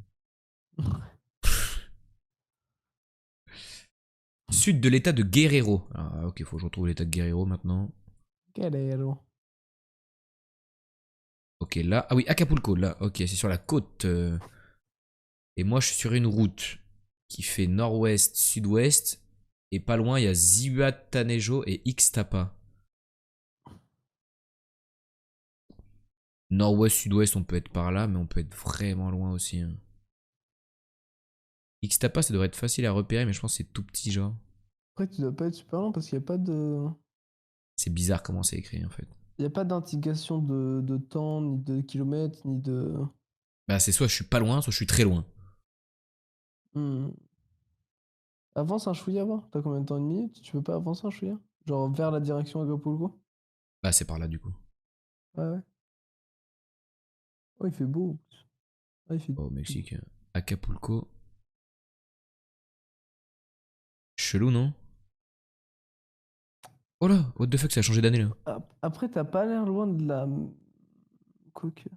Sud de l'état de Guerrero. Ah, ok, faut que je retrouve l'état de Guerrero maintenant. Guerrero. Ok, là. Ah oui, Acapulco, là. Ok, c'est sur la côte. Et moi, je suis sur une route qui fait nord-ouest, sud-ouest. Et pas loin, il y a Zihuatanejo et Ixtapa. Nord-ouest, sud-ouest, on peut être par là, mais on peut être vraiment loin aussi. Hein. Ixtapa, ça devrait être facile à repérer, mais je pense que c'est tout petit, genre. Après, tu dois pas être super loin parce qu'il n'y a pas de. C'est bizarre comment c'est écrit, en fait. Il n'y a pas d'indication de temps, ni de kilomètres, ni de. Bah, c'est soit je suis pas loin, soit je suis très loin. Avance un chouïa, va. T'as combien de temps? Une minute? Tu peux pas avancer un chouïa? Genre vers la direction Acapulco? Bah, c'est par là, du coup. Ouais, ouais. Oh, il fait beau. Ah, il fait... Au Mexique. Acapulco. Chelou, non? Oh là, what the fuck, ça a changé d'année, là. Après, t'as pas l'air loin de la. Quoique.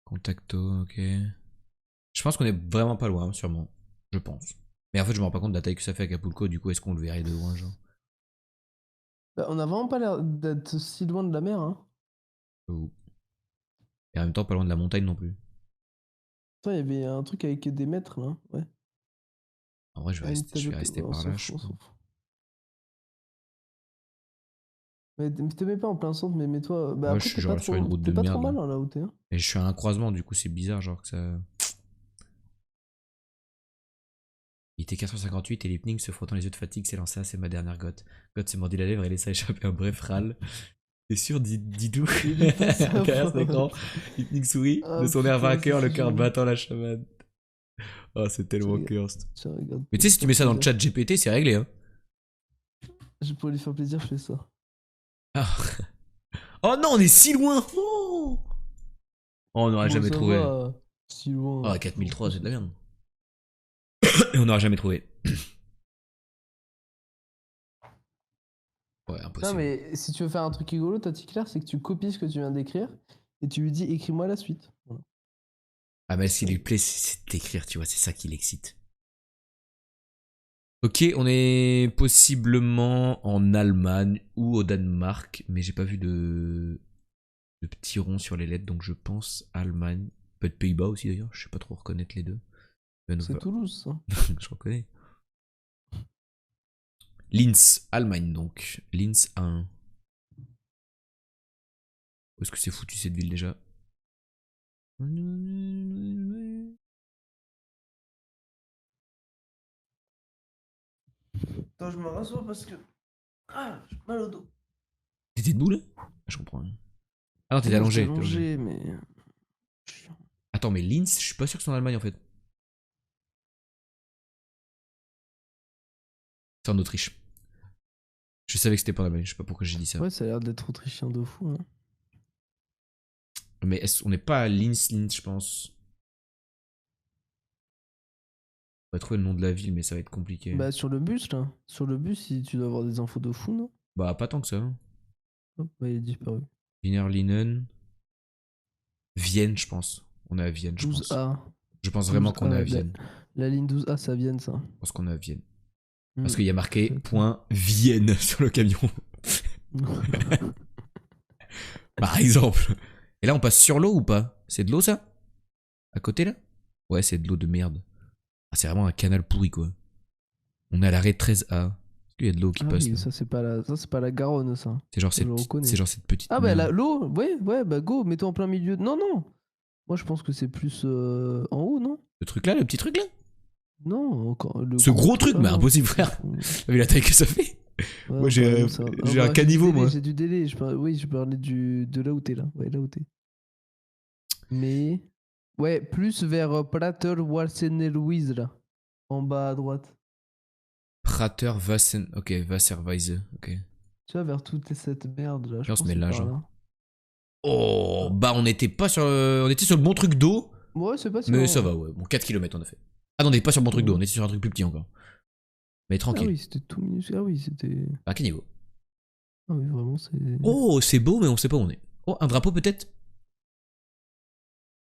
Contacto, ok. Je pense qu'on est vraiment pas loin, sûrement. Je pense. Mais en fait, je me rends pas compte de la taille que ça fait Acapulco, du coup, est-ce qu'on le verrait de loin, genre? Bah, on a vraiment pas l'air d'être si loin de la mer, hein. Ou- Et en même temps, pas loin de la montagne non plus. Attends, il y avait un truc avec des mètres, là. Ouais. En vrai, je vais rester On par s'en là, fout, je on s'en pense. fout. Mais te mets pas en plein centre, mais mets-toi. Bah Ouais, après, je suis genre sur une route t'es de pas merde, trop mal là. hein, là où t'es. Hein. Et je suis à un croisement, du coup, c'est bizarre, genre que ça. Il était 458 et Lipning se frottant les yeux de fatigue s'est lancé à c'est ma dernière gotte. Gotte se mordit la lèvre et laissa échapper un bref râle. T'es sûr, Didou Il est pas sa derrière cet faute. écran, Lipning sourit, Ah, de son air putain, vainqueur, c'est le cœur génial. battant la chamade. Oh, c'est tellement cursed. Tiens, regarde. Mais tu sais, si tu mets ça dans le chat GPT, c'est réglé, hein. Pour lui faire plaisir, je fais ça. Ah. Oh non, on est si loin. Oh Oh, on n'aurait Bon, jamais ça trouvé. va, si loin. Oh, 4003, c'est de la merde. Et on n'aura jamais trouvé. Ouais, Non, impossible. mais si tu veux faire un truc rigolo, Tati Claire, c'est que tu copies ce que tu viens d'écrire et tu lui dis écris-moi la suite. Voilà. Ah, mais ce qui lui plaît, c'est d'écrire, tu vois, c'est ça qui l'excite. Ok, on est possiblement en Allemagne ou au Danemark, mais j'ai pas vu de petits ronds sur les lettres, donc je pense Allemagne. Peut être Pays-Bas aussi d'ailleurs, je sais pas trop reconnaître les deux. C'est Toulouse, ça. Je reconnais. Linz, Allemagne donc. Linz 1. Où est-ce que c'est foutu cette ville déjà? Attends, je me rassois parce que. Ah, j'ai mal au dos. T'étais debout là? Ah, je comprends. Ah non, t'étais Non, j'étais allongé. t'es allongé. allongé, mais. Chiant. Attends, mais Linz, je suis pas sûr que c'est en Allemagne en fait. C'est en Autriche. Je savais que c'était pas en Allemagne, je sais pas pourquoi j'ai dit ça. Ouais, ça a l'air d'être autrichien de fou. Hein. Mais on n'est pas à Linz, je pense. On va trouver le nom de la ville, mais ça va être compliqué. Bah, sur le bus, là. Sur le bus, tu dois avoir des infos de fou, non? Bah, pas tant que ça. Hein. Hop, bah, il est disparu. Wiener Linen. Vienne, je pense. On est à Vienne, je pense. 12A. Je pense vraiment qu'on est à 12A, Vienne. La ligne 12A, ça Vienne, ça. Je pense qu'on est à Vienne. Hmm. Parce qu'il y a marqué Peut-être. point Vienne sur le camion. Par exemple. Et là, on passe sur l'eau ou pas? C'est de l'eau, ça? À côté, là? Ouais, c'est de l'eau de merde. Ah, c'est vraiment un canal pourri, quoi. On est à l'arrêt 13A. Est-ce qu'il y a de l'eau qui Ah passe, oui, là? ça, c'est pas la Garonne, ça. C'est genre, Je le reconnais. cette petite Ah, bah, merde. l'eau, ouais, bah, go, mets-toi en plein milieu. Non, non. Moi, je pense que c'est plus en haut, non? Le truc là, le petit truc là? Non, encore. Ce gros truc, là, mais non. impossible, frère. T'as vu la taille que ça fait? Ouais, Moi, j'ai bah, ça- j'ai ah, un bah, caniveau, du délai, moi. J'ai du délai. Oui, je parlais de là où t'es, là. Ouais, là où t'es. Mais. Ouais, plus vers Prater Walseneluise, là. En bas à droite. Prater Wassen. Ok, Wasserweise. Ok. Tu vois, vers toute cette merde, là. Je Là, on pense se que c'est mélange. par Hein. là. Oh, bah, on était pas sur. On était sur le bon truc d'eau. Ouais, c'est pas si Mais loin, ça ouais. va, ouais. Bon, 4 km on a fait. Ah non, on n'est pas sur le bon truc d'eau, on était sur un truc plus petit encore. Mais Ah tranquille. oui, c'était tout minuscule. Ah oui, c'était. À quel niveau? Ah oui, vraiment, c'est. Oh, c'est beau, mais on sait pas où on est. Oh, un drapeau peut-être?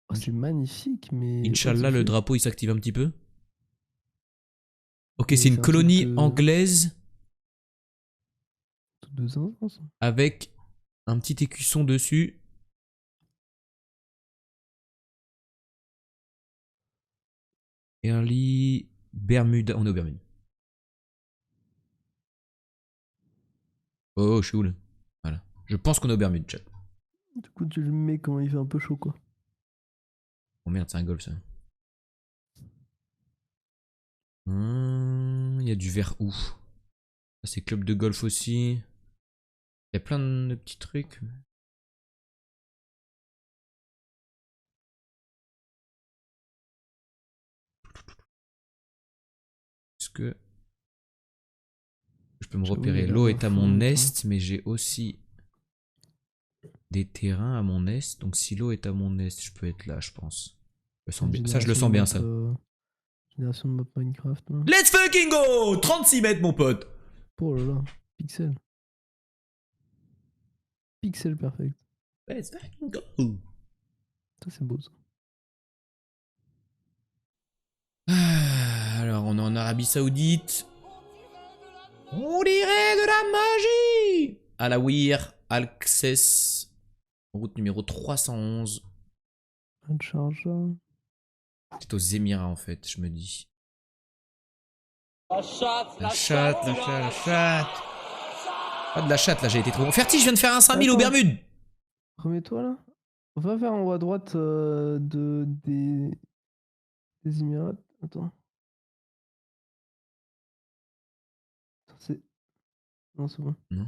Oh, c'est magnifique, mais. Inch'Allah, what the le fuck. drapeau il s'active un petit peu. Ok, Mais c'est une un colonie truc de- anglaise Truc de zinzin, ça. avec un petit écusson dessus. Et un lit. Bermuda. On est au Bermuda. Oh, je suis où là? Voilà. Je pense qu'on est au Bermuda, chat. Du coup, tu le mets quand il fait un peu chaud, quoi. Oh merde, c'est un golf ça. Il y a du verre où? Ça, c'est club de golf aussi. Il y a plein de petits trucs. Est-ce que je peux me J'avoue, il y a repérer? l'air L'eau d'un est à fou, mon toi. est, mais j'ai aussi des terrains à mon est. Donc si l'eau est à mon est, je peux être là, je pense. Je le sens bien. Ça, je le sens bien, ça. Génération de map Minecraft, là. Let's fucking go! 36 mètres, mon pote! Oh là là, pixel. Pixel perfect. Let's fucking go! Ça, c'est beau, ça. Alors, on est en Arabie Saoudite. On dirait de la magie! Alawir, Access, route numéro 311. Un charge, là. C'est aux Émirats, en fait, je me dis. La chatte, La chatte. Pas de la chatte, là, j'ai été trop bon. Fertig, je viens de faire un 5000 au Attends. Bermudes! Remets-toi, là. On va faire en haut à droite des Émirats. Attends. C'est... Non, c'est bon. Non.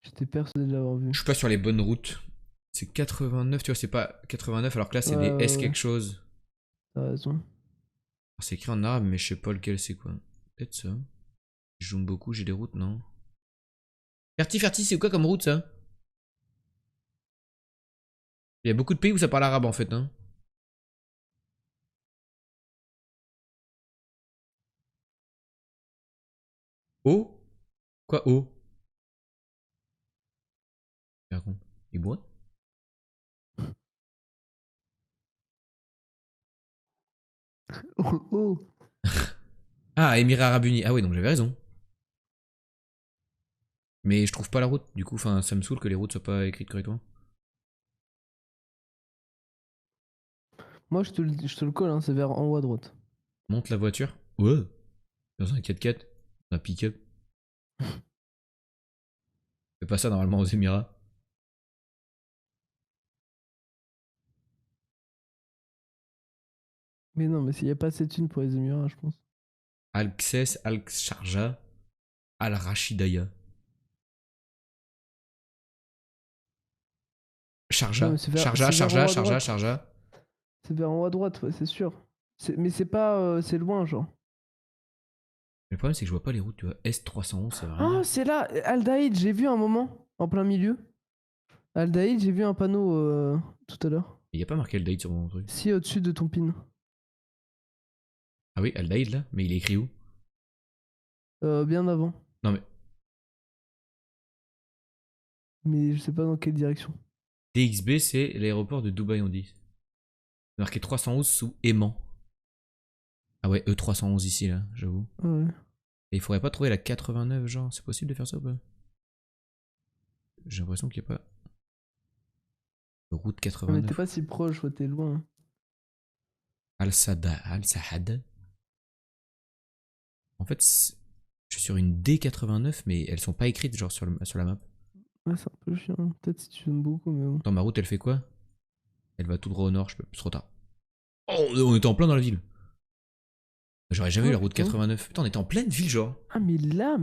J'étais persuadé de l'avoir vu. Je suis pas sur les bonnes routes. C'est 89, tu vois, c'est pas 89, alors que là, c'est Ouais, des ouais, S ouais. quelque chose. T'as raison. C'est écrit en arabe, mais je sais pas lequel c'est quoi. Peut-être ça. Je zoome beaucoup, j'ai des routes, non? Ferti, c'est quoi comme route, ça? Il y a beaucoup de pays où ça parle arabe en fait. Hein. Oh? Quoi, oh? Il boit? Oh, oh. Ah, Émirats Arabes Unis. Ah oui, donc j'avais raison. Mais je trouve pas la route, du coup, enfin, ça me saoule que les routes soient pas écrites correctement. Moi, je te le colle, hein, c'est vers en haut à droite. Monte la voiture. Ouais. Dans un 4x4. Un pick-up. Fais pas ça normalement aux Émirats. Mais non, mais s'il n'y a pas assez de thunes pour les Émirats, je pense. Al-Qses, Al-Sharja, Al-Rashidaya. Non, mais Sharja, c'est vers en haut à droite. Sharja. C'est vers en haut à droite, ouais, c'est sûr. Mais c'est pas. C'est loin, genre. Le problème, c'est que je vois pas les routes, tu vois. S311, c'est Ah, vraiment. c'est là, Aldaïd, j'ai vu un moment, en plein milieu. Aldaïd, j'ai vu un panneau tout à l'heure. Il y a pas marqué Al-Daïd sur mon truc. Si, au-dessus de ton pin. Ah oui, Al-Daïd là? Mais il est écrit où? Bien avant. Non mais. Mais je sais pas dans quelle direction. DXB, c'est l'aéroport de Dubaï, on dit. Marqué 311 sous aimant. Ah ouais, E311 ici, là, j'avoue. Ouais. Et il faudrait pas trouver la 89, genre, c'est possible de faire ça ou pas? J'ai l'impression qu'il n'y a pas. Route Mais 89. t'es pas si proche, ouais, t'es loin. Al-Sahad. En fait, je suis sur une D89, mais elles sont pas écrites, genre, sur la map. Ouais, c'est un peu chiant. Peut-être si tu zoomes beaucoup, mais bon. Attends, ma route, elle fait quoi? Elle va tout droit au nord, je peux plus trop tard. Oh, on était en plein dans la ville. J'aurais jamais Oh, eu la route putain. 89. Putain, on était en pleine ville, genre. Ah, mais là,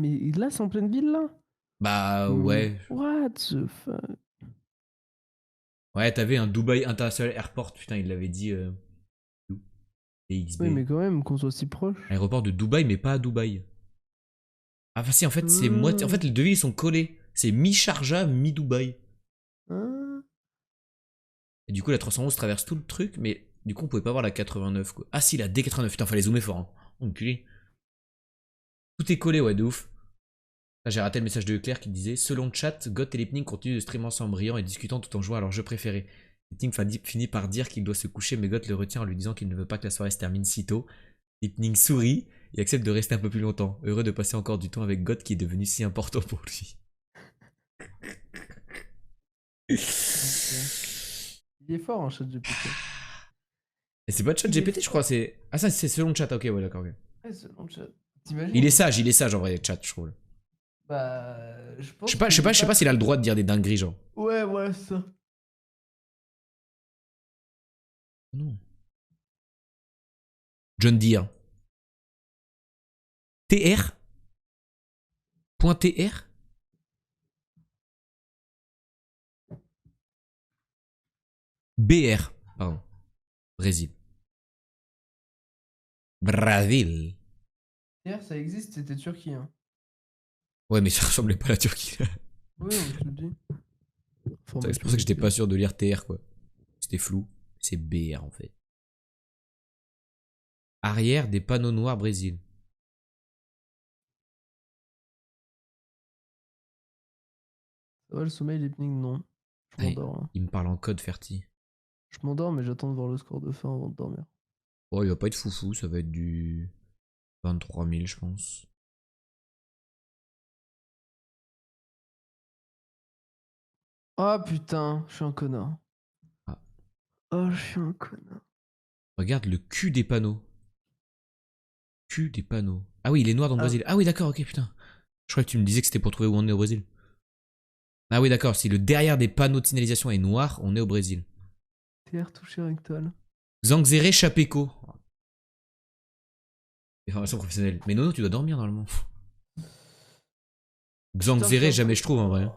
c'est en pleine ville, là. Bah Mais ouais. what the fuck? Ouais, t'avais un Dubai International Airport, putain, il l'avait dit. DXB. Oui, mais quand même, qu'on soit si proche. Aéroport de Dubaï, mais pas à Dubaï. Ah, enfin si, en fait, c'est moitié. En Ah. fait, les deux villes sont collées. C'est mi-Sharjah, mi-Dubaï. Ah. Et du coup, la 311 traverse tout le truc, mais du coup, on pouvait pas voir la 89, quoi. Ah si, la D89, putain, fallait zoomer fort, hein. Enculé. Tout est collé, ouais, de ouf. Là, j'ai raté le message de Leclerc qui disait: selon le chat, Got et Lipning continuent de streamer ensemble, riant et discutant tout en jouant à leur jeu préféré. Lipning finit par dire qu'il doit se coucher, mais Got le retient en lui disant qu'il ne veut pas que la soirée se termine si tôt. Lipning sourit et accepte de rester un peu plus longtemps, heureux de passer encore du temps avec Got qui est devenu si important pour lui. Il est fort, hein, ChatGPT. Et c'est pas chat GPT, je crois, c'est. Ah, ça, c'est selon le chat, ok, ouais, d'accord, ok. Ouais, selon le chat. T'imagines? Il est sage en vrai, chat, je trouve. Bah, je pense. Je sais pas s'il a le droit de dire des dingueries, genre. Ouais, ouais, ça. Non. John Deere. TR Point .tr BR, pardon. Brésil. Brésil. Hier, ça existe, c'était Turquie, hein. Ouais, mais ça ressemblait pas à la Turquie. Oui, on te le dis. C'est pour ça que j'étais pas sûr de lire TR, quoi. C'était flou. C'est BR, en fait. Arrière des panneaux noirs Brésil. Ça va, le sommeil, Lipning, non. Je Ah, m'endors, hein. il me parle en code Ferti. Je m'endors, mais j'attends de voir le score de fin avant de dormir. Oh, il va pas être foufou, ça va être du 23 000, je pense. Ah putain, je suis un connard. Ah. Oh, je suis un connard. Regarde le cul des panneaux. Cul des panneaux. Ah oui, il est noir dans le Ah. Brésil. Ah oui, d'accord, ok, putain. Je crois que tu me disais que c'était pour trouver où on est au Brésil. Ah oui, d'accord, si le derrière des panneaux de signalisation est noir, on est au Brésil. TR touché rectal. Zangzere Chapeco. Information professionnelle. Mais Nono, tu dois dormir normalement. Xangzere, jamais je trouve en vrai.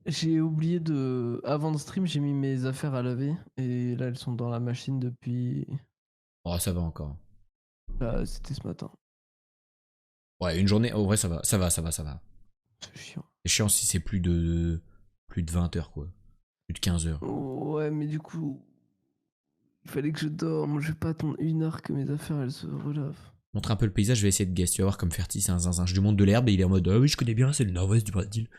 J'ai oublié de. Avant le stream, j'ai mis mes affaires à laver. Et là, elles sont dans la machine depuis. Oh, ça va encore. Bah, c'était ce matin. Ouais, une journée, en vrai, ça va. C'est chiant. C'est chiant si c'est plus de 20 heures, quoi. Plus de 15 heures. Ouais, mais du coup, il fallait que je dorme. Je vais pas attendre 1 heure que mes affaires elles se relavent. Montre un peu le paysage, je vais essayer de guess. Tu vas voir comme Ferti, c'est un zinzin. Je lui montre de l'herbe et il est en mode ah oui, je connais bien, c'est le nord-ouest du Brésil.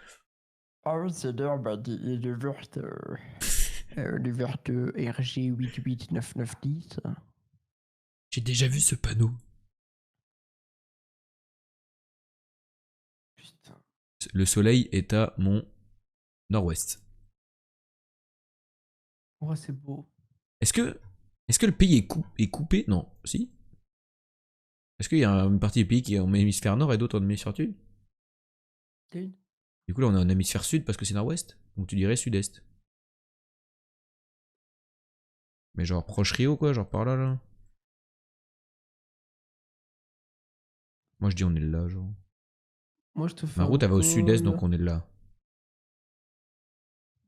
Ah oui, c'est l'herbe de verte. Le verte RG 889910. J'ai déjà vu ce panneau. Putain. Le soleil est à mon nord-ouest. Ouais, c'est beau. Est-ce que le pays est coupé? Non, si. Est-ce qu'il y a une partie du pays qui est en hémisphère nord et d'autres en hémisphère sud? Du coup là on est en hémisphère sud parce que c'est nord-ouest. Donc tu dirais sud-est. Mais genre proche Rio quoi, genre par là là. Moi je dis on est là genre. Moi, je te fais Ma route elle va au sud-est call. donc on est là.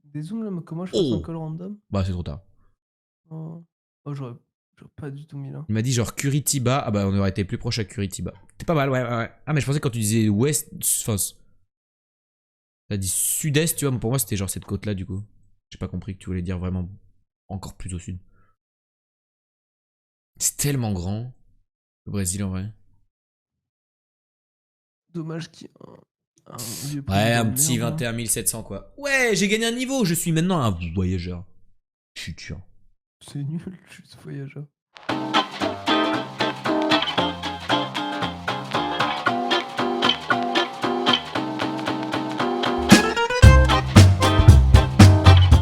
Des zooms là, mais comment je fasse un call random? Bah c'est trop tard. Oh, oh, j'aurais pas du tout mis là. Il m'a dit genre Curitiba. Ah bah on aurait été plus proche à Curitiba. T'es pas mal, ouais. Ah mais je pensais quand tu disais ouest. Enfin. T'as dit sud-est, tu vois. Pour moi c'était genre cette côte là du coup. J'ai pas compris que tu voulais dire vraiment encore plus au sud. C'est tellement grand. Le Brésil en vrai. Dommage qu'il y ait un vieux Ouais, président un de petit merde, là. 21 700 quoi. Ouais, j'ai gagné un niveau. Je suis maintenant un voyageur. Futur. C'est nul, juste voyageur.